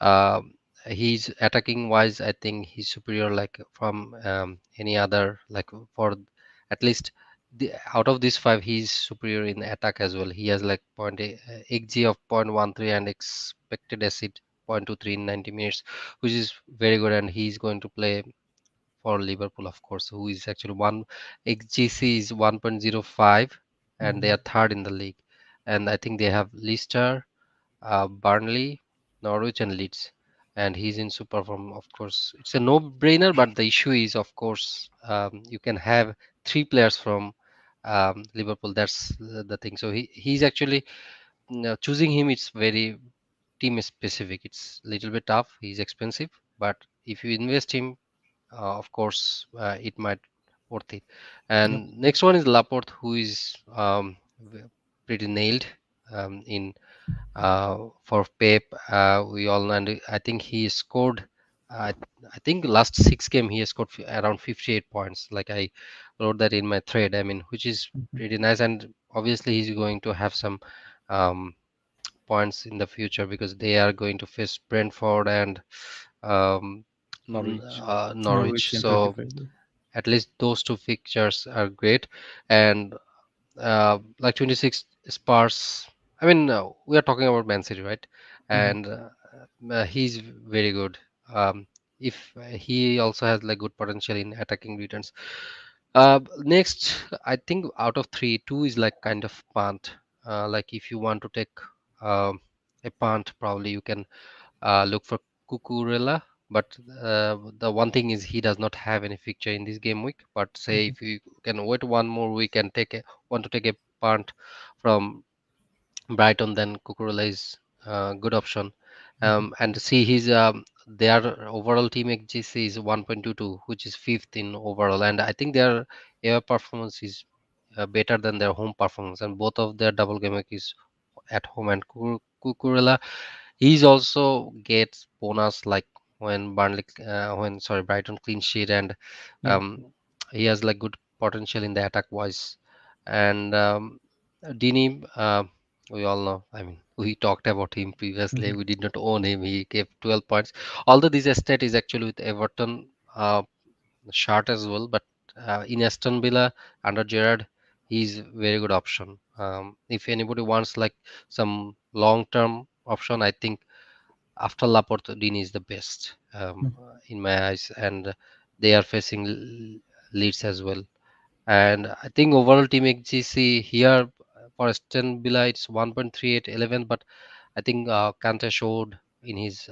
Um, he's attacking wise, I think he's superior, like from any other, like for at least out of these five, he's superior in attack as well. He has like xg of 0.13 and expected acid 0.23 in 90 minutes, which is very good. And he's going to play for Liverpool, of course, who is actually one xgc is 1.05, and they mhm. are third in the league. And I think they have Leicester, Burnley, Norwich, and Leeds. And he's in super form, of course. It's a no-brainer, but the issue is, of course, you can have three players from Liverpool. That's the thing. So he's actually choosing him. It's very team specific. It's a little bit tough. He's expensive, but if you invest him, of course, it might worth it. Yep. And next one is Laporte, who is pretty nailed in for Pep. We all know, and I think he scored. Uh, I think last six game he has scored around 58 points. Like I wrote that in my thread. I mean, which is Mhm. pretty nice. And obviously he's going to have some um, points in the future because they are going to face Brentford and um, Norwich. Norwich. Norwich in So 25. at least those two fixtures are great. And like 26 Spurs. I mean, we are talking about Man City, right? Mhm. and he's very good. If he also has like good potential in attacking returns. Next, I think out of three, two is like kind of punt. Like if you want to take um, a punt, probably you can look for Cucurella. But the one thing is he does not have any fixture in this game week. But say Mhm. if you can wait one more week and want to take a punt from Brighton, then Cucurella is a good option. Mhm. And see his their overall team XGC is 1.22, which is fifth in overall, and I think their air performance is better than their home performance, and both of their double game week is at home. And Cucurella, he's also gets bonus like when when sorry Brighton clean sheet, and Yeah. um, he has like good potential in the attack wise. And Dini, we all know. I mean, we talked about him previously. Mhm. We did not own him. He gave 12 points. Although this stat is actually with Everton short as well, but in Aston Villa under Gerrard, he's very good option. If anybody wants like some long-term option, I think after Laporte, Dini is the best Mhm. in my eyes, and they are facing Leeds as well. And I think overall team XGC here for Aston Villa it's 1.3811, but I think Kante showed in his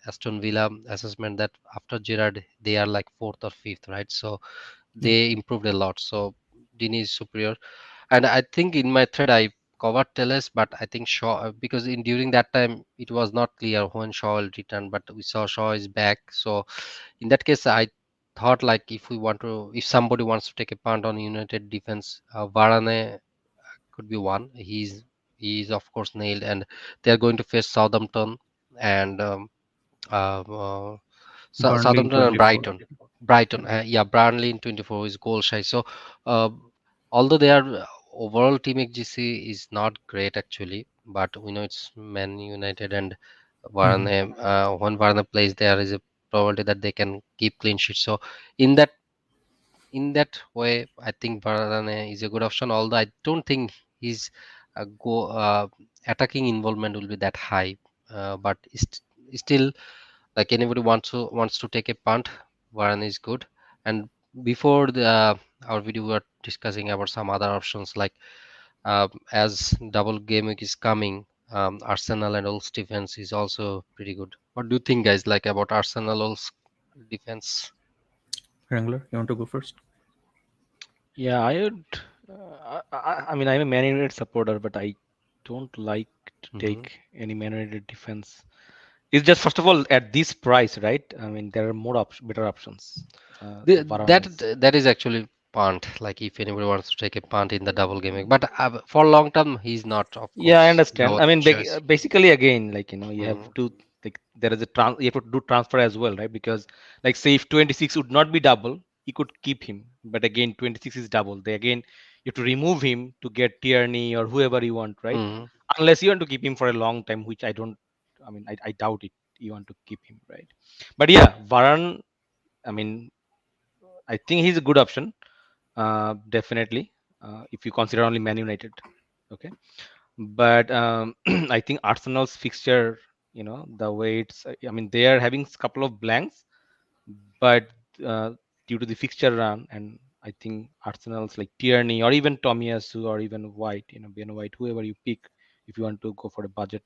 Aston Villa assessment that after Gerrard they are like fourth or fifth, right? So Yeah. they improved a lot. So Dini is superior, and I think in my thread I covered Teles, but I think Shaw because in during that time it was not clear when Shaw will return, but we saw Shaw is back. So in that case, I thought like if somebody wants to take a punt on United defense, Varane could be one. He's of course nailed, and they are going to face Southampton and uh, uh, Burnley in Southampton and 24. Brighton. Yeah. Yeah, Burnley in 24 is goal shy. So, uh, although they are overall team XGC is not great actually, but we know it's Man United and Mhm. Varane. When Varane plays, there is a probability that they can keep clean sheet. So, in that way, I think Varane is a good option. Although I don't think his go attacking involvement will be that high, but still like anybody wants to take a punt, Varane is good. And before our video, we were discussing about some other options like as double game week is coming, Arsenal and Wolves defense is also pretty good. What do you think, guys, like about Arsenal Wolves defense? Wrangler, you want to go first? Yeah, I would. I mean, I'm a Man United supporter, but I don't like to Hmm. take any Man United defense. It's just first of all at this price, right? I mean, there are more better options. That Varane is. that is actually punt. Like if anybody wants to take a punt in the double game week, but for long term, he's not, of Yeah, I course, the understand. I other mean, choice. basically, again, like you have Hmm. to like there is a you have to do transfer as well, right? Because like say if 26 would not be double, you could keep him, but again 26 is double. They again you have to remove him to get Tierney or whoever you want, right? Hmm. Unless you want to keep him for a long time, which I don't. I mean, I doubt it. You want to keep him, right? But yeah, Varane. I mean, I think he's a good option. Definitely, if you consider only Man United. Okay, but I think Arsenal's fixture, the way it's, I mean, they are having a couple of blanks, but uh, due to the fixture run, and I think Arsenal's like Tierney or even Tomiyasu or even White, Ben White, whoever you pick, if you want to go for a budget,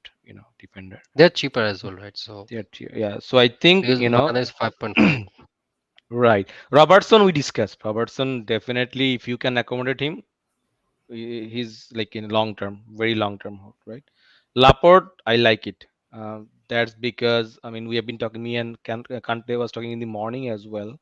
defender, They're cheaper as well, right? So yeah. So I think, because Varane is 5.5. right. Robertson, we discussed. Robertson, definitely, if you can accommodate him, he's like in long term, very long term hold, right? Laporte, I like it. That's because I mean we have been talking. Me and Kante was talking in the morning as well.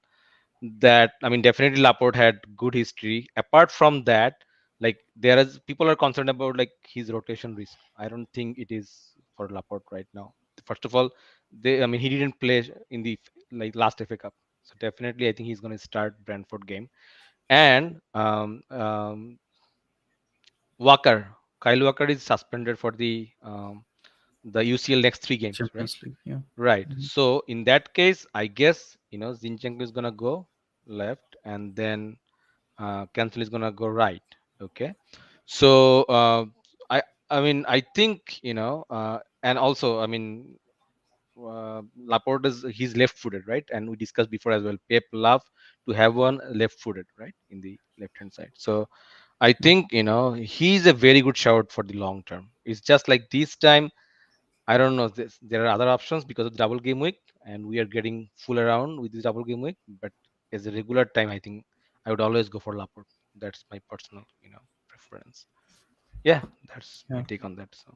That I mean definitely Laporte had good history. Apart from that, like there is people are concerned about like his rotation risk. I don't think it is for Laporte right now. First of all, I mean he didn't play in the like last FA Cup, so definitely I think he's going to start Brentford game. And Walker, Kyle Walker is suspended for the UCL next three games, right? Champions League. Yeah. Right. Mhm. So in that case, I guess Zinchenko is gonna go left, and then Cancel is gonna go right. Okay. So I mean I think and also, I mean, Laporte is he's left-footed, right? And we discussed before as well. Pep love to have one left-footed, right, in the left-hand side. So I think he's a very good shout for the long term. It's just like this time. I don't know. There are other options because of the double game week, and we are getting full around with this double game week. But as a regular time, I think I would always go for Laporte. That's my personal, preference. Yeah, that's my Yeah. take on that. So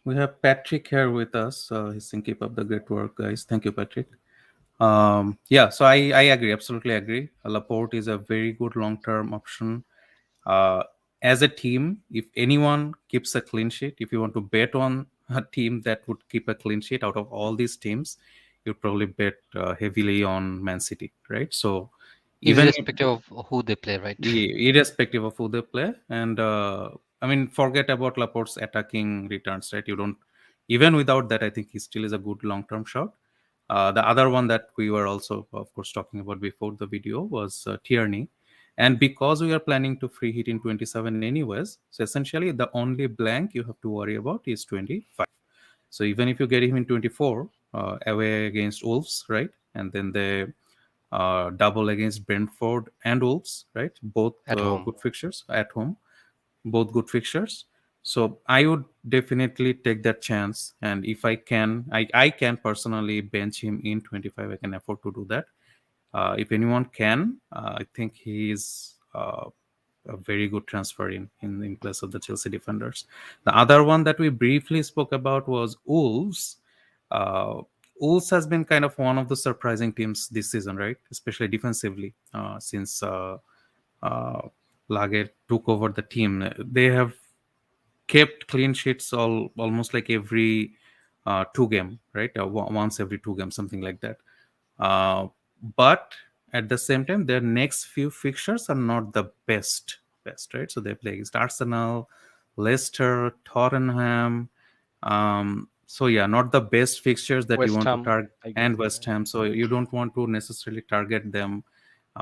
We have Patrick here with us. He's saying, keep up the great work, guys. Thank you, Patrick. Yeah, so I agree, absolutely agree. Laporte is a very good long term option. Uh, as a team, if anyone keeps a clean sheet, if you want to bet on a team that would keep a clean sheet out of all these teams, you'd probably bet heavily on Man City, right? So even Irrespective of who they play, right? irrespective of who they play, and I mean, forget about Laporte's attacking returns, right? You don't, even without that, I think he still is a good long term shot. The other one that we were also, of course, talking about before the video was Tierney. And because we are planning to free hit in 27 anyways, so essentially the only blank you have to worry about is 25. So even if you get him in 24 away against Wolves, right? And then they double against Brentford and Wolves, right? Both At home. good fixtures at home, both good fixtures. So I would definitely take that chance. And if I can, I can personally bench him in 25. I can afford to do that. If anyone can, I think he is a very good transfer in place of the Chelsea defenders. The other one that we briefly spoke about was Wolves. Uh, Wolves has been kind of one of the surprising teams this season, right? Especially defensively, since uh, Lage took over the team. They have kept clean sheets almost like every two game, right? Once every two games, something like that. Uh, but at the same time, their next few fixtures are not the best, right? So they play against Arsenal, Leicester, Tottenham. So yeah, not the best fixtures that you West want to Ham, target, I guess. and West Ham. So you don't want to necessarily target them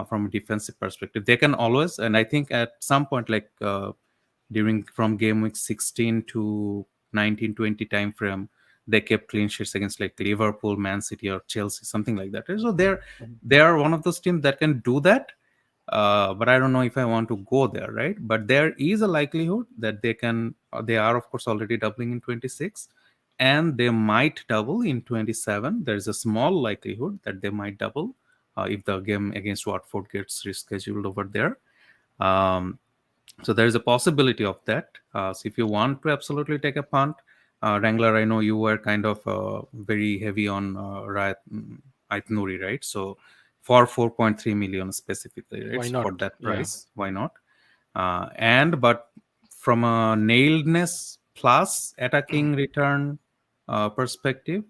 from a defensive perspective. They can always, and I think at some point, like during from game week 16 to 19, 20 time frame, they kept clean sheets against like Liverpool, Man City, or Chelsea, something like that. So Mhm. they are one of those teams that can do that. But I don't know if I want to go there, right? But there is a likelihood that they can. They are, of course, already doubling in 26, and they might double in 27. There is a small likelihood that they might double if the game against Watford gets rescheduled over there. Um, so there is a possibility of that. So if you want to absolutely take a punt, Wrangler, I know you were kind of very heavy on Ait Nouri, right? So for 4.3 million specifically, right? Why So not? for that Yeah. price, why not? And but from a nailedness plus attacking return perspective,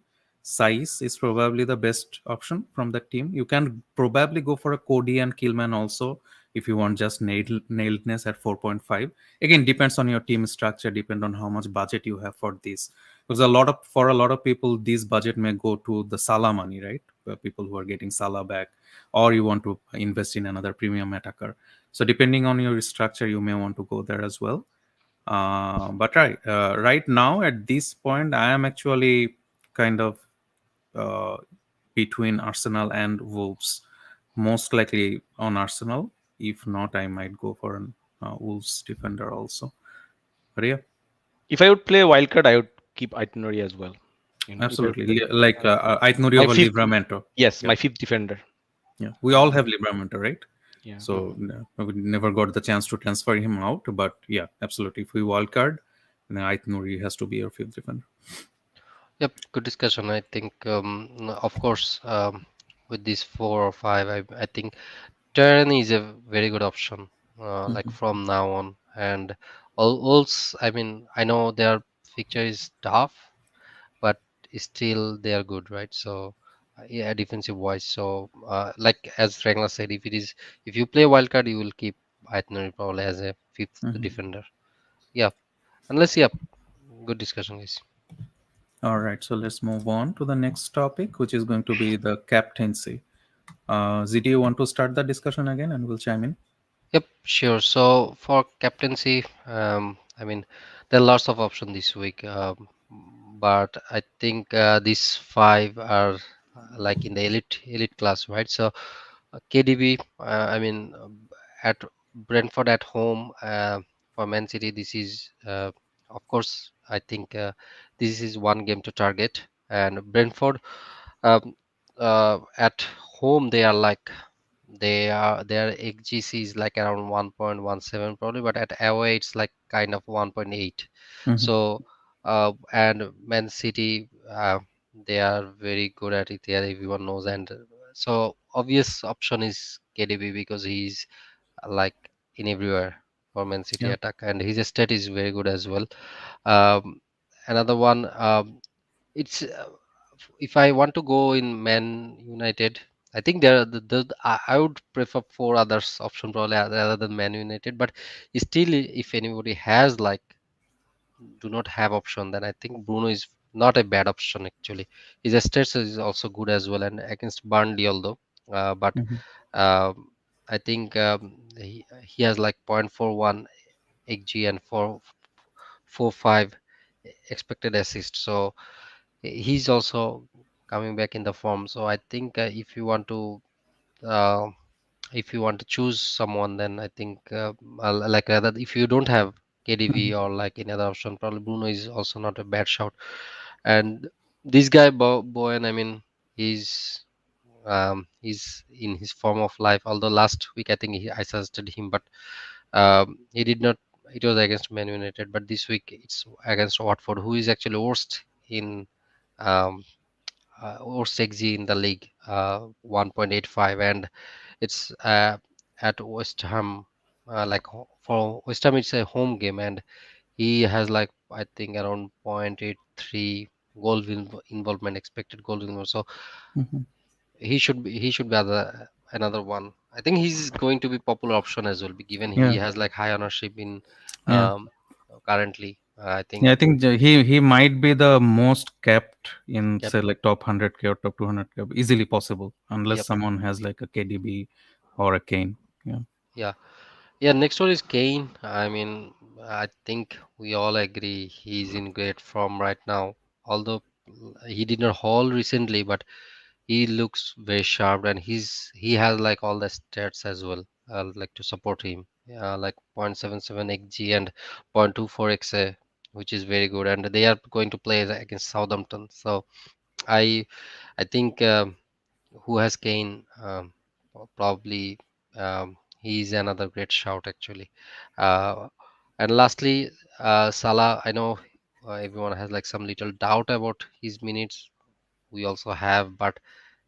size is probably the best option from that team. You can probably go for a Cody and Killman also if you want just nailedness at 4.5. Again, depends on your team structure, depend on how much budget you have for this. Because for a lot of people, this budget may go to the Salah money, right? People who are getting Salah back, or you want to invest in another premium attacker. So depending on your structure, you may want to go there as well. But right now at this point, I am actually kind of uh, between Arsenal and Wolves. Most likely on Arsenal. If not, I might go for an Wolves defender also. But yeah, If I would play wildcard, I would keep itinerary as well. If I would absolutely. play Like I know you my have a fifth, Livramento. yes, Yeah, my fifth defender. yeah. We all Um, have Livramento, right? yeah. So we never got the chance to transfer him out. But yeah, absolutely. If we wildcard, then Aitnuri has to be your fifth defender. Yep, good discussion. I think, of course, with these four or five, I think Tyranny is a very good option, like Mhm. from now on. And also, I mean, I know their fixture is tough, but still they are good, right? So, yeah, defensive wise. So, like as Ragnar said, if you play wildcard, you will keep Aitner probably as a fifth Mhm. defender. Yeah, unless, yeah, good discussion, guys. All right, so let's move on to the next topic, which is going to be the captaincy. ZD, you want to start the discussion again, and we'll chime in. Yep, sure. So for captaincy, I mean, there are lots of options this week. but I think these five are like in the elite class, right? So KDB, I mean, at Brentford at home for Man City, this is of course I think this is one game to target, and Brentford um, at home they are like their XGC is like around 1.17 probably, but at away it's like kind of 1.8. Hmm. So and Man City they are very good at it. Yeah, everyone knows, and so obvious option is KDB because he's like in everywhere for Man City Yeah. attack, and his stat is very good as well. Um, Another one, it's if I want to go in Man United, I think there are I would prefer four others option probably rather than Man United. But still, if anybody has like do not have option, then I think Bruno is not a bad option actually. His stats is also good as well, and against Burnley although, but Hmm. um, I think he has like 0.41 xg and 4.45 expected assist. So he's also coming back in the form. So I think uh, if you want to choose someone, then I think like rather if you don't have KDV Hmm. or like any other option, probably Bruno is also not a bad shout. And this guy Boyan, I mean, he's in his form of life. Although last week I think I suggested him, but he did not. It was against Man United, but this week it's against Watford, who is actually worst in um, worst XG in the league, 1.85, and it's at West Ham. For West Ham, it's a home game, and he has like I think around 0.83 involvement, expected goal involvement. So Hmm. he should be another one. I think he's going to be popular option as well, given he Yeah. has like high ownership in Yeah. um, currently. I Yeah, think I think he might be the most kept in yep, say like top 100k or top 200k, easily possible, unless yep, someone has like a KDB or a Kane. Yeah. yeah. Yeah, next one is Kane. I mean, I think we all agree he's in great form right now. Although he did not haul recently, but he looks very sharp, and he has like all the stats as well, like to support him. Like 0.77 xg and 0.24 xa, which is very good. And they are going to play against Southampton. So I I think who has Kane, probably he's another great shout actually. And lastly, Salah. I know everyone has like some little doubt about his minutes. We also have, but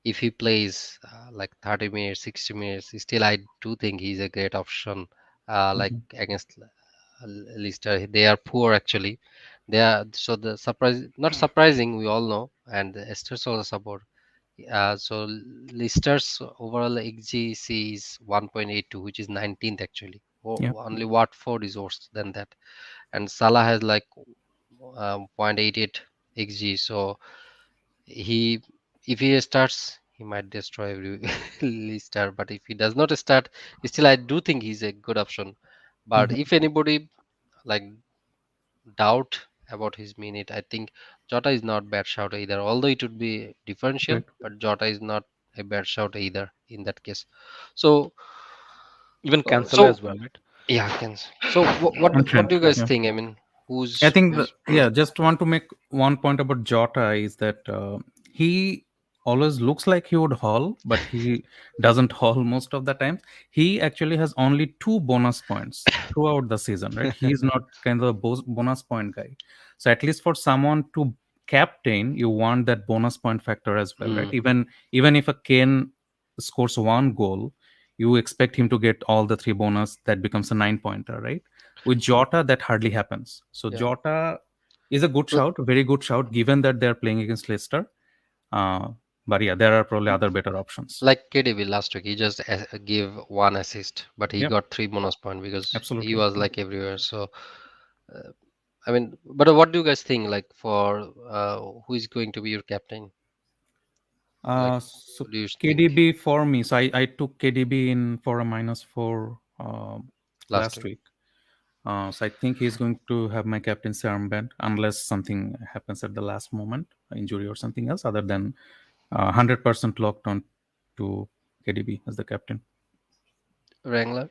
if he plays like 30 minutes, 60 minutes, still I do think he's a great option. Like Hmm. against Leicester, they are poor actually. They are so the surprise, not surprising. We all know, and the Esther's also support. So Leicester's overall XGC is 1.82, which is 19th actually. Only Watford is worse than that, and Salah has like 0.88 XG. So he, if he starts, he might destroy every Leicester. But if he does not start, still I do think he's a good option. But Hmm. if anybody like doubt about his minute, I think Jota is not bad shout either. Although it would be differential, Great. but Jota is not a bad shout either in that case. So, Even Cancelo so as well, right? yeah, can. So And what Trent. do you guys Yeah. think? I mean, I who's think, who's yeah, just want to make one point about Jota is that he always looks like he would haul, but he doesn't haul most of the time. He actually has only two bonus points throughout the season, right? He is not kind of a bonus point guy. So at least for someone to captain, you want that bonus point factor as well, right? mm, Even if a Kane scores one goal, you expect him to get all the three bonus. That becomes a 9 pointer, right? With Jota, that hardly happens. So yeah. Jota is a good shout, a very good shout, given that they're playing against Leicester. Uh, but yeah, there are probably other better options. Like KDB last week, he just gave one assist, but he Yep, got three bonus point because he absolutely. was like everywhere. So, uh, I mean, but what do you guys think? Like for who is going to be your captain? Like, So who do you think KDB for me. So I took KDB in for a -4 last last week? week. So I think he's going to have my captaincy armband unless something happens at the last moment, injury or something else, other than 100% locked on to KDB as the captain. Wrangler.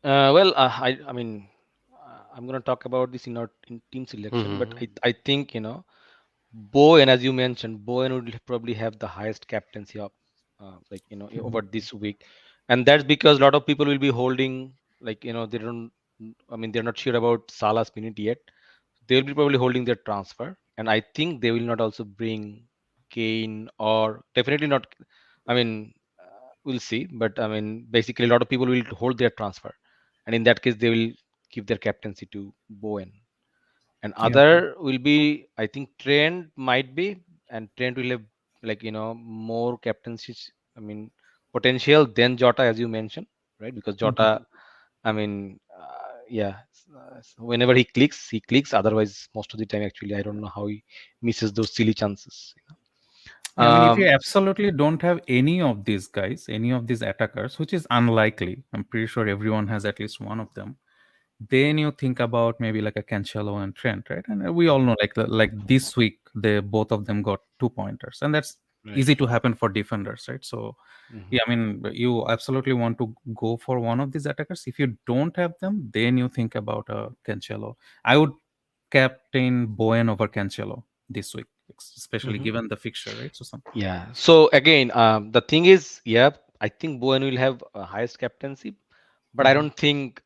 Well, I mean, I'm gonna talk about this in our in team selection, but Mm-hmm. I think Bowen, as you mentioned, Bowen would probably have the highest captaincy of over this week, and that's because a lot of people will be holding they don't. I mean, they're not sure about Salah's minute yet. They'll be probably holding their transfer, and I think they will not also bring Kane or definitely not. I mean, we'll see, but I mean, basically, a lot of people will hold their transfer, and in that case, they will give their captaincy to Bowen. And Yeah. other will be, I think, Trent might be, and Trent will have more captaincy. I mean, potential than Jota, as you mentioned, right? Because Mhm. Jota, I mean, so whenever he clicks, he clicks. Otherwise, most of the time, actually, I don't know how he misses those silly chances. Yeah, I mean, if you Um, absolutely don't have any of these guys, any of these attackers, which is unlikely, I'm pretty sure everyone has at least one of them. Then you think about maybe like a Cancelo and Trent, right? And we all know, like this week, they both of them got 2 pointers, and that's right. easy to happen for defenders, right? So Mhm. yeah, I mean, you absolutely want to go for one of these attackers. If you don't have them, then you think about Cancelo. I would captain Bowen over Cancelo this week, especially Mhm. given the fixture, right? So some. Yeah. So again, the thing is, yeah, I think Bowen will have highest captaincy, but I Mhm. don't think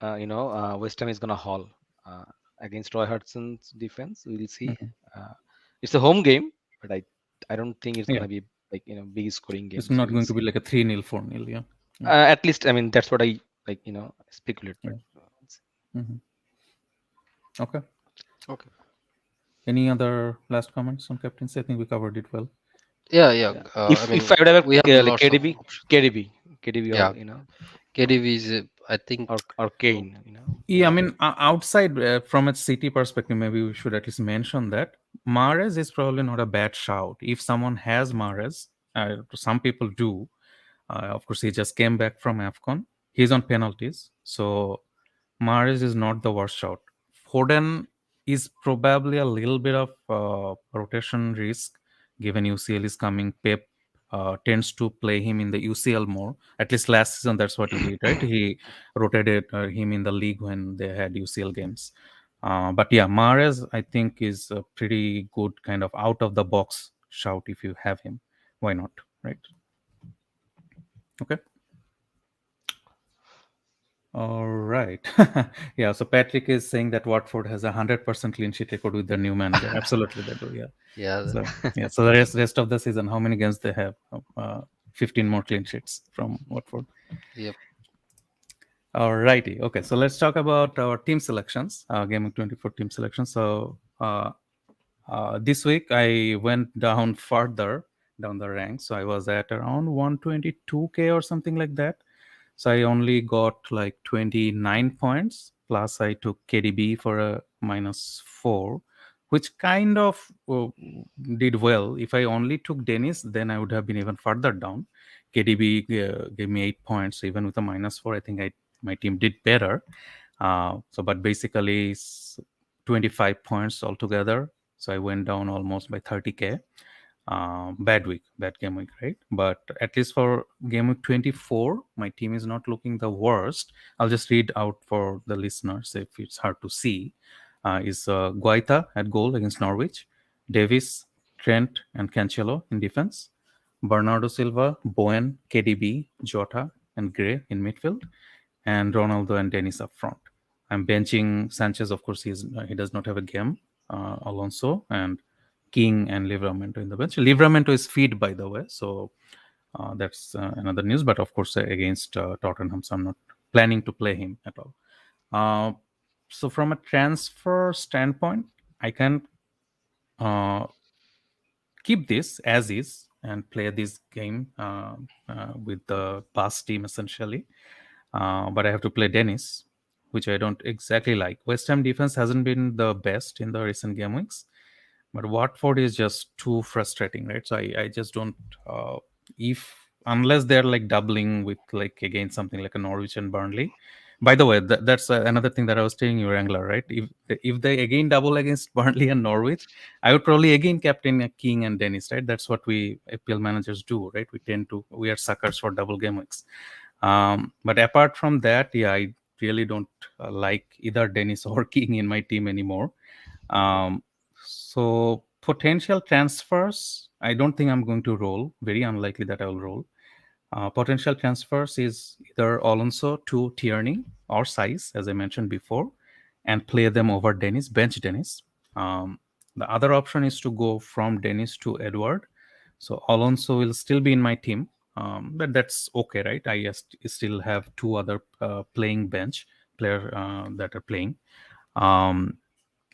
West Ham is gonna haul uh, against Roy Hodgson's defense. We'll see. Mhm. Uh, it's a home game, but I don't think it's Yeah, gonna be big scoring it's game. So not we'll going to be see. like a 3-0, 4-0. Yeah. Yeah. At least I mean that's what I speculate. Yeah. But Mhm. Okay. Okay. Any other last comments on captaincy? I think we covered it well. Yeah, yeah. yeah, I if mean, I would have we have like lots of KDB, options. KDB Yeah, or KDB is, I think, or Kane. Yeah, I yeah, mean, outside from a city perspective, maybe we should at least mention that Mahrez is probably not a bad shout. If someone has Mahrez, some people do. Of course, he just came back from AFCON. He's on penalties, so Mahrez is not the worst shot. Foden is probably a little bit of rotation risk given UCL is coming. Pep tends to play him in the UCL more. At least last season, that's what he did, right? He rotated him in the league when they had UCL games. But yeah, Mahrez, I think, is a pretty good kind of out of the box shout if you have him. Why not, right? Okay. All right. Yeah. So Patrick is saying that Watford has 100% clean sheet record with their new manager. Absolutely, they do. Yeah. yeah, So yeah. So the rest of the season, how many games they have? 15 more clean sheets from Watford. yep. All righty. Okay. So let's talk about our team selections. Game of 24 team selections. So this week I went down further down the ranks. So I was at around 122k or something like that. So I only got like 29 points. Plus, I took KDB for a -4, which kind of did well. If I only took Dennis, then I would have been even further down. KDB gave me 8 points. Even with a -4, I think my team did better. But basically, it's 25 points altogether. So I went down almost by 30k. Bad week, bad game week, right? But at least for game week 24, my team is not looking the worst. I'll just read out for the listeners if it's hard to see. Is Guaita at goal against Norwich, Davis, Trent, and Cancelo in defense, Bernardo Silva, Bowen, KDB, Jota, and Gray in midfield, and Ronaldo and Dennis up front. I'm benching Sanchez. Of course, he does not have a game. Alonso and King and Livramento in the bench. Livramento is feed, by the way, so that's another news. But of course, against Tottenham, so I'm not planning to play him at all. Uh, so from a transfer standpoint, I can uh, keep this as is and play this game with the past team essentially. But I have to play Dennis, which I don't exactly like. West Ham defense hasn't been the best in the recent game weeks, but Watford is just too frustrating, right? So I just don't. If unless they're like doubling with like against something like a Norwich and Burnley, By the way, that's another thing that I was telling you, Wrangler, right? If they again double against Burnley and Norwich, I would probably again captain King and Dennis, right? That's what we FPL managers do, right? We are suckers for double game weeks. But apart from that, yeah, I really don't like either Dennis or King in my team anymore. Um, so potential transfers, I don't think I'm going to roll. Very unlikely that I will roll. Potential transfers is either Alonso to Tierney or Size, as I mentioned before, and play them over Dennis, bench Dennis. Um, the other option is to go from Dennis to Edward. So Alonso will still be in my team, but that's okay, right? I still have two other playing bench player that are playing. Um,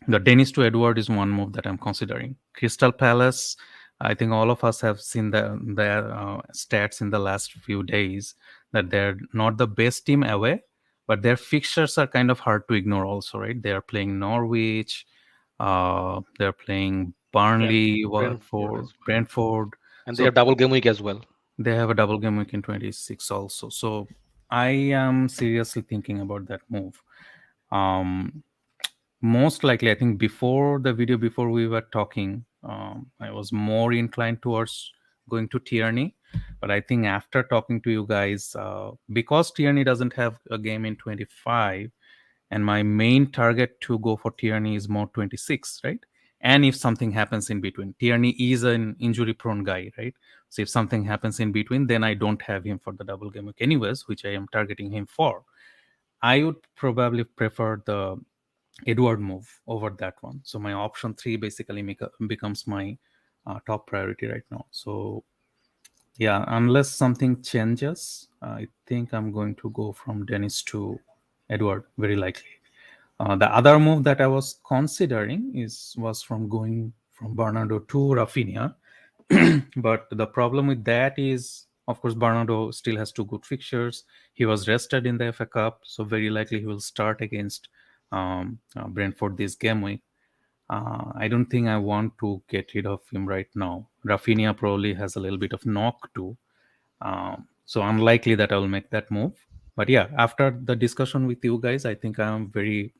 the Dennis to Edward is one move that I'm considering. Crystal Palace, I think all of us have seen their stats in the last few days that they're not the best team away, but their fixtures are kind of hard to ignore also, right? They're playing Norwich, they're playing Burnley, Brentford Watford, as well, Brentford. and they So have double game week as well. they have a double game week in 26 also. So I am seriously thinking about that move. Um, Most likely, I think before the video, before we were talking, I was more inclined towards going to Tierney. But I think after talking to you guys, because Tierney doesn't have a game in 25, and my main target to go for Tierney is more 26, right? And if something happens in between, Tierney is an injury prone guy, right? So if something happens in between, then I don't have him for the double game week anyways, which I am targeting him for. I would probably prefer the Edward move over that one. So my option three basically becomes my top priority right now. So yeah, unless something changes, I think I'm going to go from Dennis to Edward, very likely. The other move that I was considering was from going from Bernardo to Rafinha, but the problem with that is, of course, Bernardo still has two good fixtures. He was rested in the FA Cup, so very likely he will start against Brentford this game week. I don't think I want to get rid of him right now. Rafinha probably has a little bit of knock too, so unlikely that I will make that move. But yeah, after the discussion with you guys, I think I am very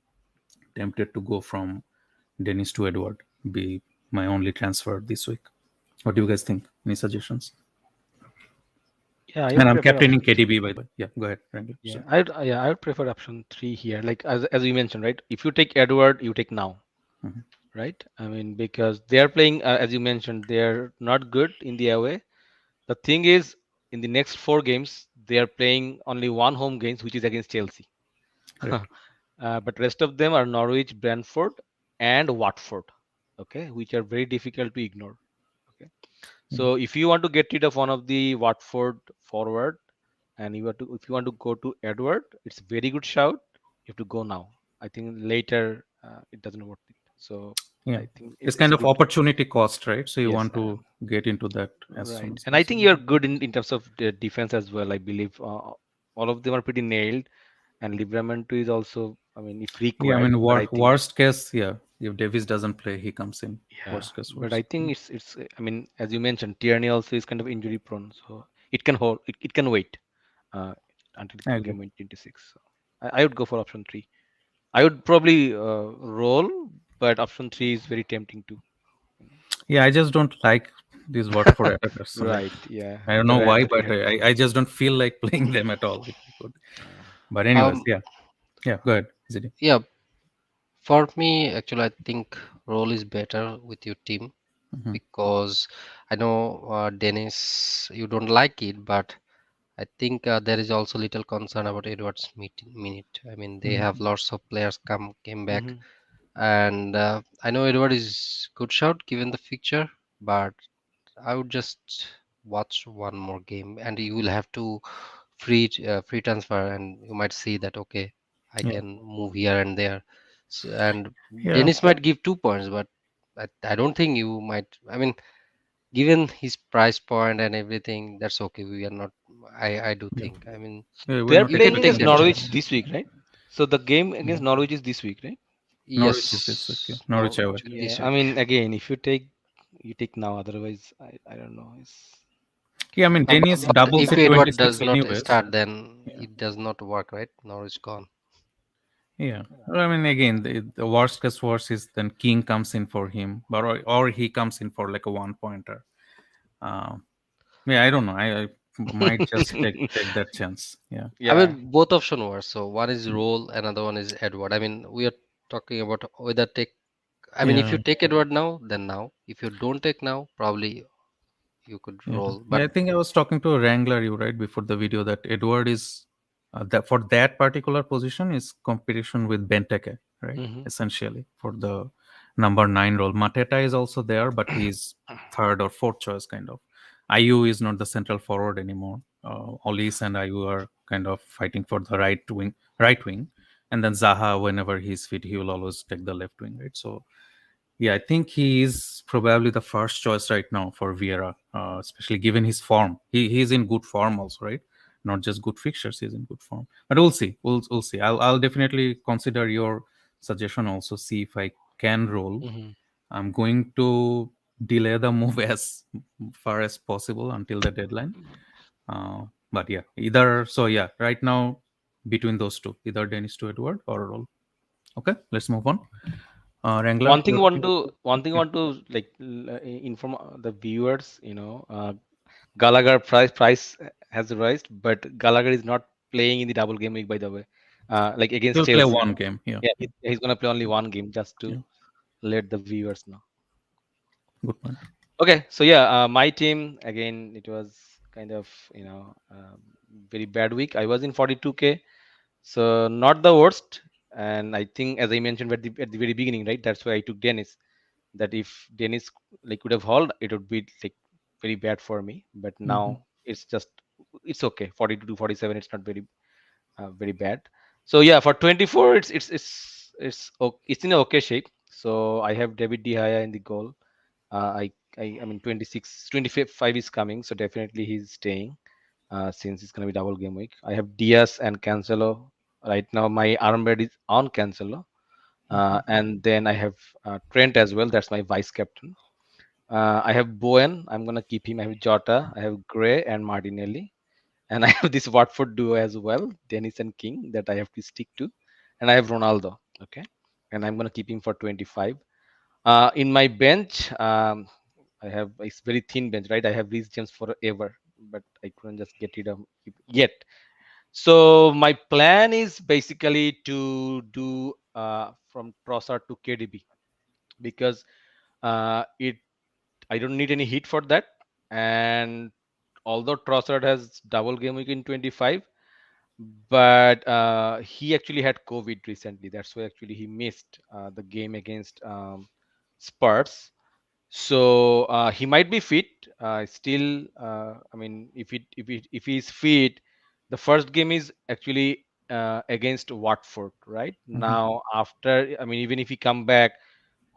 tempted to go from Dennis to Edward, be my only transfer this week. What do you guys think? Any suggestions? Yeah, I And would I'm prefer captaining option three. KDB, by the way. Yeah, go ahead, Randy. Yeah, So, I would prefer option three here. Like as you mentioned, right? If you take Edward, you take now, mhm. right? I mean, because they are playing, as you mentioned, they are not good in the away. The thing is, in the next four games, they are playing only one home games, which is against Chelsea. Correct. But rest of them are Norwich, Brentford, and Watford. Okay, which are very difficult to ignore. Okay, Mm. so if you want to get rid of one of the Watford forward, and if you want to go to Edward, it's a very good shout. You have to go now. I think later it doesn't worth it. So Yeah, I think it's it's kind a of good move. opportunity cost, right? So you Yes, want to get into that as soon right. as And I think possible. you're good in terms of the defense as well. I believe all of them are pretty nailed, and Livramento is also, I mean, if Yeah, I required. mean, But I think, worst case, yeah, if Davis doesn't play, he comes in. yeah, Worst case, but I worst. think it's. I mean, as you mentioned, Tierney also is kind of injury prone, so it can hold. It can wait uh, until I agree. game 26. So I would go for option three. I would probably roll, but option three is very tempting too. You Yeah, I just don't like these Watford attackers. So like, Right. Yeah. I don't The know rant why, that we but had before. I just don't feel like playing them at all. If I could. Uh, But anyways, Um, yeah, yeah. Go ahead, Zidi. yeah, for me, actually, I think role is better with your team Hmm. because I know Dennis, you don't like it, but I think there is also little concern about Edwards' minute. I mean, they have lots of players came back, mhm. and I know Edward is good shot given the fixture, but I would just watch one more game, and you will have to free transfer, and you might see that okay, I Yeah, can move here and there. So, and yeah, Dennis might give 2 points, but I don't think you might. I mean, given his price point and everything, that's okay. We are not. I do yeah. think. I mean, Yeah, we're They're not you playing can expecting take against that much. Norwich chance. this week, right? So the game Yeah. against Norwich is this week, right? Norwich is this week. Yeah. Yes, Norwich away. Norwich Yeah. this I week. mean, again, if you take now. Otherwise, I don't know. It's Yeah, I mean, No, Dennis but doubles if in Edward 26 does not anyways. start, then Yeah. it does not work, right? Norwich gone. Yeah. Well, I mean, again, the worst case worst is then King comes in for him, but or he comes in for like a one pointer. Uh, yeah, I don't know. I might just take that chance. Yeah. I Yeah. mean, both option were. So one is Mm. Roll, another one is Edward. I mean, we are talking about whether take. I mean, if Yeah. you take Edward now, then now. If you don't take now, probably you could Yeah, roll. yeah. But I think I was talking to Wrangler you right before the video that Edward is that for that particular position is competition with Benteke, right? Hmm. Essentially for the number 9 role. Mateta is also there, but he's third or fourth choice kind of. Ayu is not the central forward anymore. Olis and Ayu are kind of fighting for the right wing, and then Zaha, whenever he's fit, he will always take the left wing, right? So yeah, I think he is probably the first choice right now for Vieira, especially given his form. He's in good form also, right? Not just good fixtures, he's in good form. But we'll see. We'll see. I'll definitely consider your suggestion also. See if I can roll. Hmm. I'm going to delay the move as far as possible until the deadline. But yeah, either so yeah. Right now, between those two, either Dennis to Edward or roll. Okay, let's move on. Wrangler, One thing I your want team. to one thing I Yeah. want to like inform the viewers. Gallagher price has raised, but Gallagher is not playing in the double game week, by the way. Like against He'll play Chelsea. one game. Yeah. Yeah, Yeah. he's gonna play only one game just to Yeah. let the viewers know. Good point. Okay, so yeah, my team again. It was kind of very bad week. I was in 42K, so not the worst. And I think, as I mentioned at the very beginning, right? That's why I took Dennis. That if Dennis like could have hauled, it would be like very bad for me. But Mm-hmm. now it's okay. 42 to 47, it's not very bad. So yeah, for 24, it's in a okay shape. So I have David De Gea in the goal. I mean 26, 25 is coming, so definitely he's staying since it's gonna be double game week. I have Diaz and Cancelo. Right now, my armband is on Cancelo, and then I have Trent as well. That's my vice captain. I have Bowen. I'm gonna keep him. I have Jota. I have Gray and Martinelli, and I have this Watford duo as well, Dennis and King, that I have to stick to, and I have Ronaldo. Okay, and I'm gonna keep him for 25. In my bench, I have it's very thin bench, right? I have these gems forever, but I couldn't just get rid of it yet. So my plan is basically to do from Trossard to KDB because it I don't need any heat for that. And although Trossard has double game week in 25, but he actually had COVID recently. That's why actually he missed the game against Spurs. So he might be fit still. I mean, if he's fit, the first game is actually against Watford, right? Mm-hmm. Now after, I mean, even if he come back,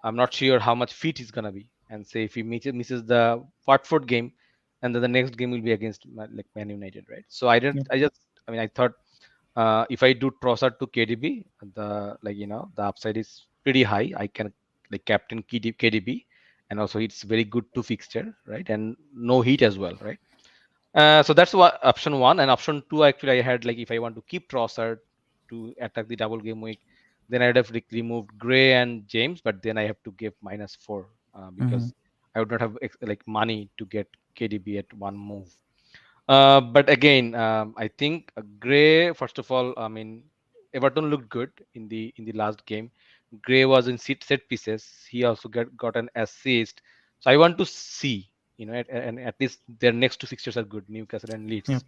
I'm not sure how much fit he's gonna be. And say if he misses the Watford game, and then the next game will be against like Man United, right? So I didn't. Yeah. I mean, I thought if I do Trossard to KDB, the upside is pretty high. I can like captain KDB, and also it's very good to fixture, right? And no heat as well, right? So that's what option one. And option two, actually, I had like if I want to keep Trossard to attack the double game week, then I'd have like, removed Gray and James, but then I have to give -4 Mm-hmm. because I would not have like money to get KDB at one move. But again, I think Gray. First of all, I mean, Everton looked good in the last game. Gray was in set pieces. He also got an assist. So I want to see, and at least their next two fixtures are good, Newcastle and Yeah. Leeds.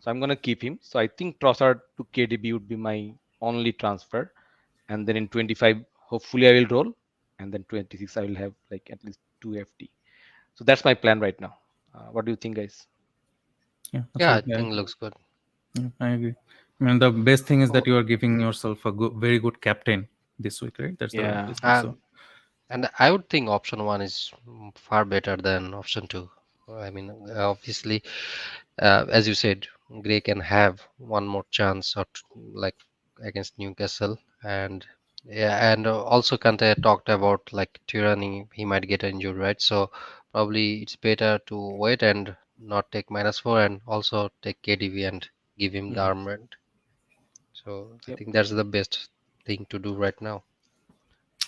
So I'm gonna keep him. So I think Trossard to KDB would be my only transfer, and then in 25, hopefully I will roll, and then 26 I will have like at least two FD. So that's my plan right now. What do you think, guys? Yeah. yeah, I Absolutely. I think agree. looks good. Yeah, I agree. I mean, the best thing is that Oh, you are giving yourself a very good captain this week, right? That's the Yeah. best thing. and So, and I would think option one is far better than option two. I mean, obviously, as you said, Gray can have one more chance like against Newcastle, and yeah, and also Kante talked about like tyranny. He might get injured, right? So probably it's better to wait and not take -4, and also take KDV and give him the Mhm. armband. So I Yep. think that's the best thing to do right now.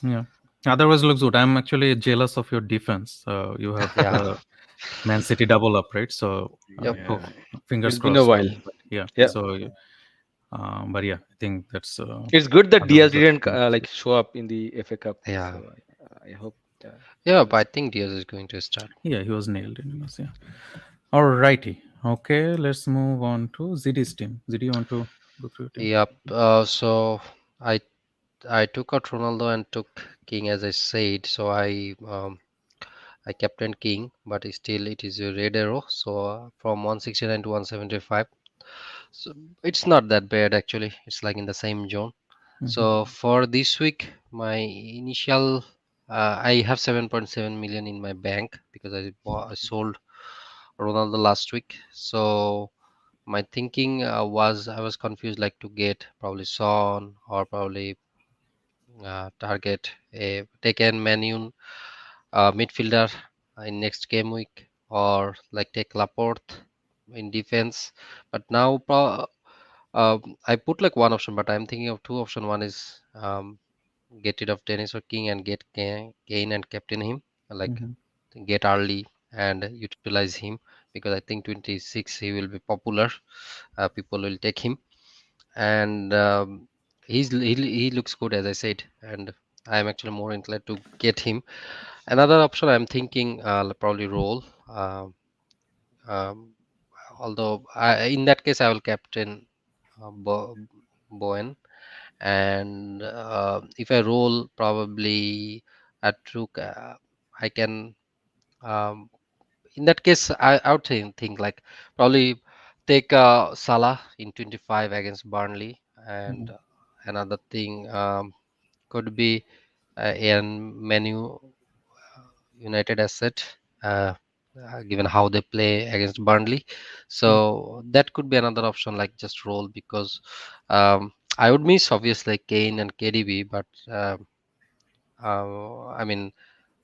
Yeah. Otherwise, looks good. I'm actually jealous of your defense. You have Yeah. the Man City double up, right? So Yep. hope, Yeah, fingers it's been a crossed. while. But yeah. Yeah, So, but yeah, I think that's it's good that Diaz otherwise that's didn't like show up in the FA Cup. Yeah. So I hope. Yeah, Yeah, but he's I think Diaz is going to start. yeah, he was nailed anyways. Yeah. All righty. Okay, let's move on to ZD's team. ZD, you want to go through your team? Yep. So I I took out Ronaldo and took King as I said. So I captained King, but still it is a red arrow. So from 169 to 175. So it's not that bad actually. It's like in the same zone. Mm-hmm. So for this week, my initial I have 7.7 million in my bank because I sold Ronaldo last week. So my thinking was I was confused like to get probably Son or probably target a take menu midfielder in next game week or like take Laporte in defense. But now I put like one option, but I'm thinking of two option. One is get rid of Dennis or King and get Kane and captain him, like Mm-hmm. get early and utilize him because I think 26 he will be popular. People will take him, and he looks good as I said, and I'm actually more inclined to get him. Another option I'm thinking probably roll. Um, Although in that case I will captain Bowen, and if I roll probably at Rook, I can. Um, in that case, I would think like probably take Salah in 25 against Burnley, and Mm-hmm. another thing could be an Menu United asset, uh, given how they play against Burnley. So that could be another option, like just roll because I would miss obviously Kane and KDB, but I mean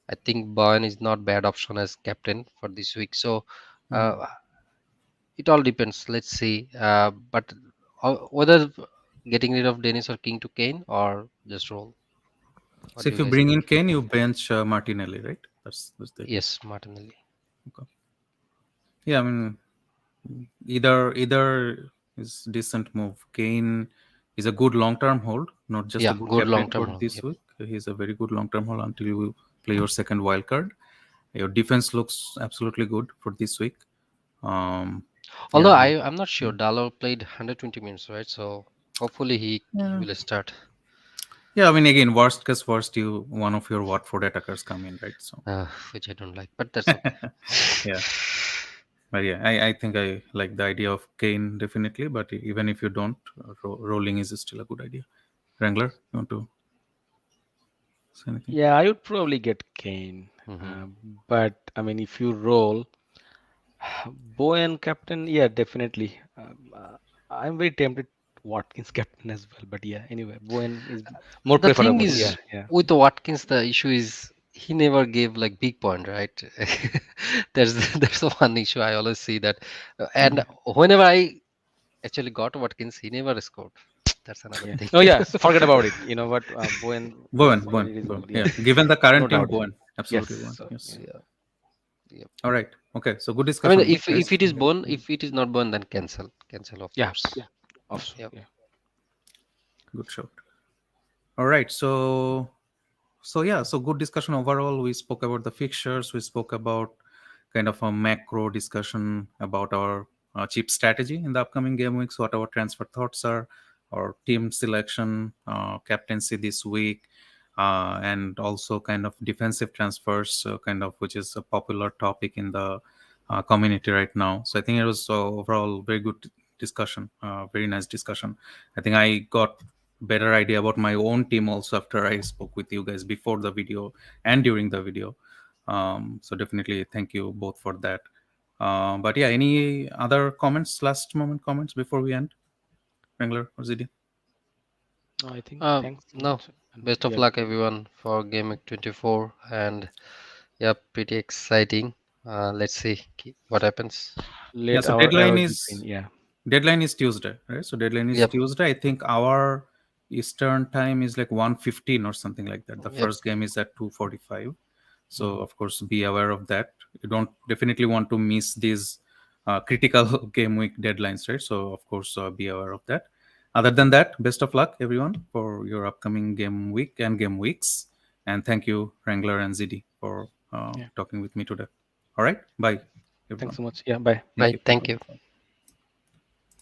I think Bowen is not bad option as captain for this week. So Mm-hmm. uh, it all depends. Let's see. But whether getting rid of Dennis or King to Kane or just roll. What So do if you you guys bring think? in Kane, you bench Martinelli, right? That's the idea. Yes, Martinelli. Okay. Yeah, I mean either is decent move. Kane is a good long term hold, not just a Yeah, good good long captain term for hold. this Yep. week. He's a very good long term hold until you play your second wild card. Your defense looks absolutely good for this week. Um, Although yeah, I'm not sure. Dallo played 120 minutes, right? So hopefully he yeah, will start. yeah. I mean, again, worst case worst, you one of your Watford attackers come in, right? So, Which I don't like, but that's okay. yeah, but yeah, I think I like the idea of Kane definitely. But even if you don't, rolling is still a good idea. Wrangler, you want to say anything? yeah, I would probably get Kane, Hmm. uh, but I mean, if you roll Bowen captain, yeah, definitely. I'm very tempted Watkins captain as well, but yeah, anyway, Bowen is more The thing preferable. Yeah, is, yeah. with Watkins, the issue is he never gave like big point, right? There's the one issue I always see that, and Mhm. whenever I actually got Watkins, he never scored. That's another Yeah. thing. Oh yeah, forget about it. You know what? Bowen is Bowen, reasonable. Bowen. Yeah, Yeah, given the no current team, doubt. Bowen, absolutely Yes. Bowen. So Yes. yeah. Yeah. Yep. All right. Okay. So good I mean, discussion. if Let's it is born, if it is not born, then cancel, of Yeah. course. Also, Yep. yeah. good shot. All right. So yeah. So good discussion overall. We spoke about the fixtures. We spoke about kind of a macro discussion about our cheap strategy in the upcoming game weeks. What our transfer thoughts are, our team selection, captaincy this week, and also kind of defensive transfers, kind of which is a popular topic in the community right now. So I think it was overall very good discussion, very nice discussion. I think I got better idea about my own team also after I spoke with you guys before the video and during the video. So definitely thank you both for that. But yeah, any other comments, last moment comments before we end? Wrangler or ZD? No, I think thanks so No, much. And best of yeah, luck everyone for Game Week 24, and yeah, pretty exciting. Let's see what happens. Yeah, let so our arrows be green. Yeah. deadline is Tuesday, right? So deadline is Yep. Tuesday. I think our Eastern time is like 1:15 or something like that. The Yep. first game is at 2:45. So Mhm. of course, be aware of that. You don't definitely want to miss these critical game week deadlines, right? So of course, be aware of that. Other than that, best of luck, everyone, for your upcoming game week and game weeks. And thank you, Wrangler and ZD, for Yeah. talking with me today. All right, bye, Thanks everyone. so much. Yeah. Bye. Thank Right. you. Thank you.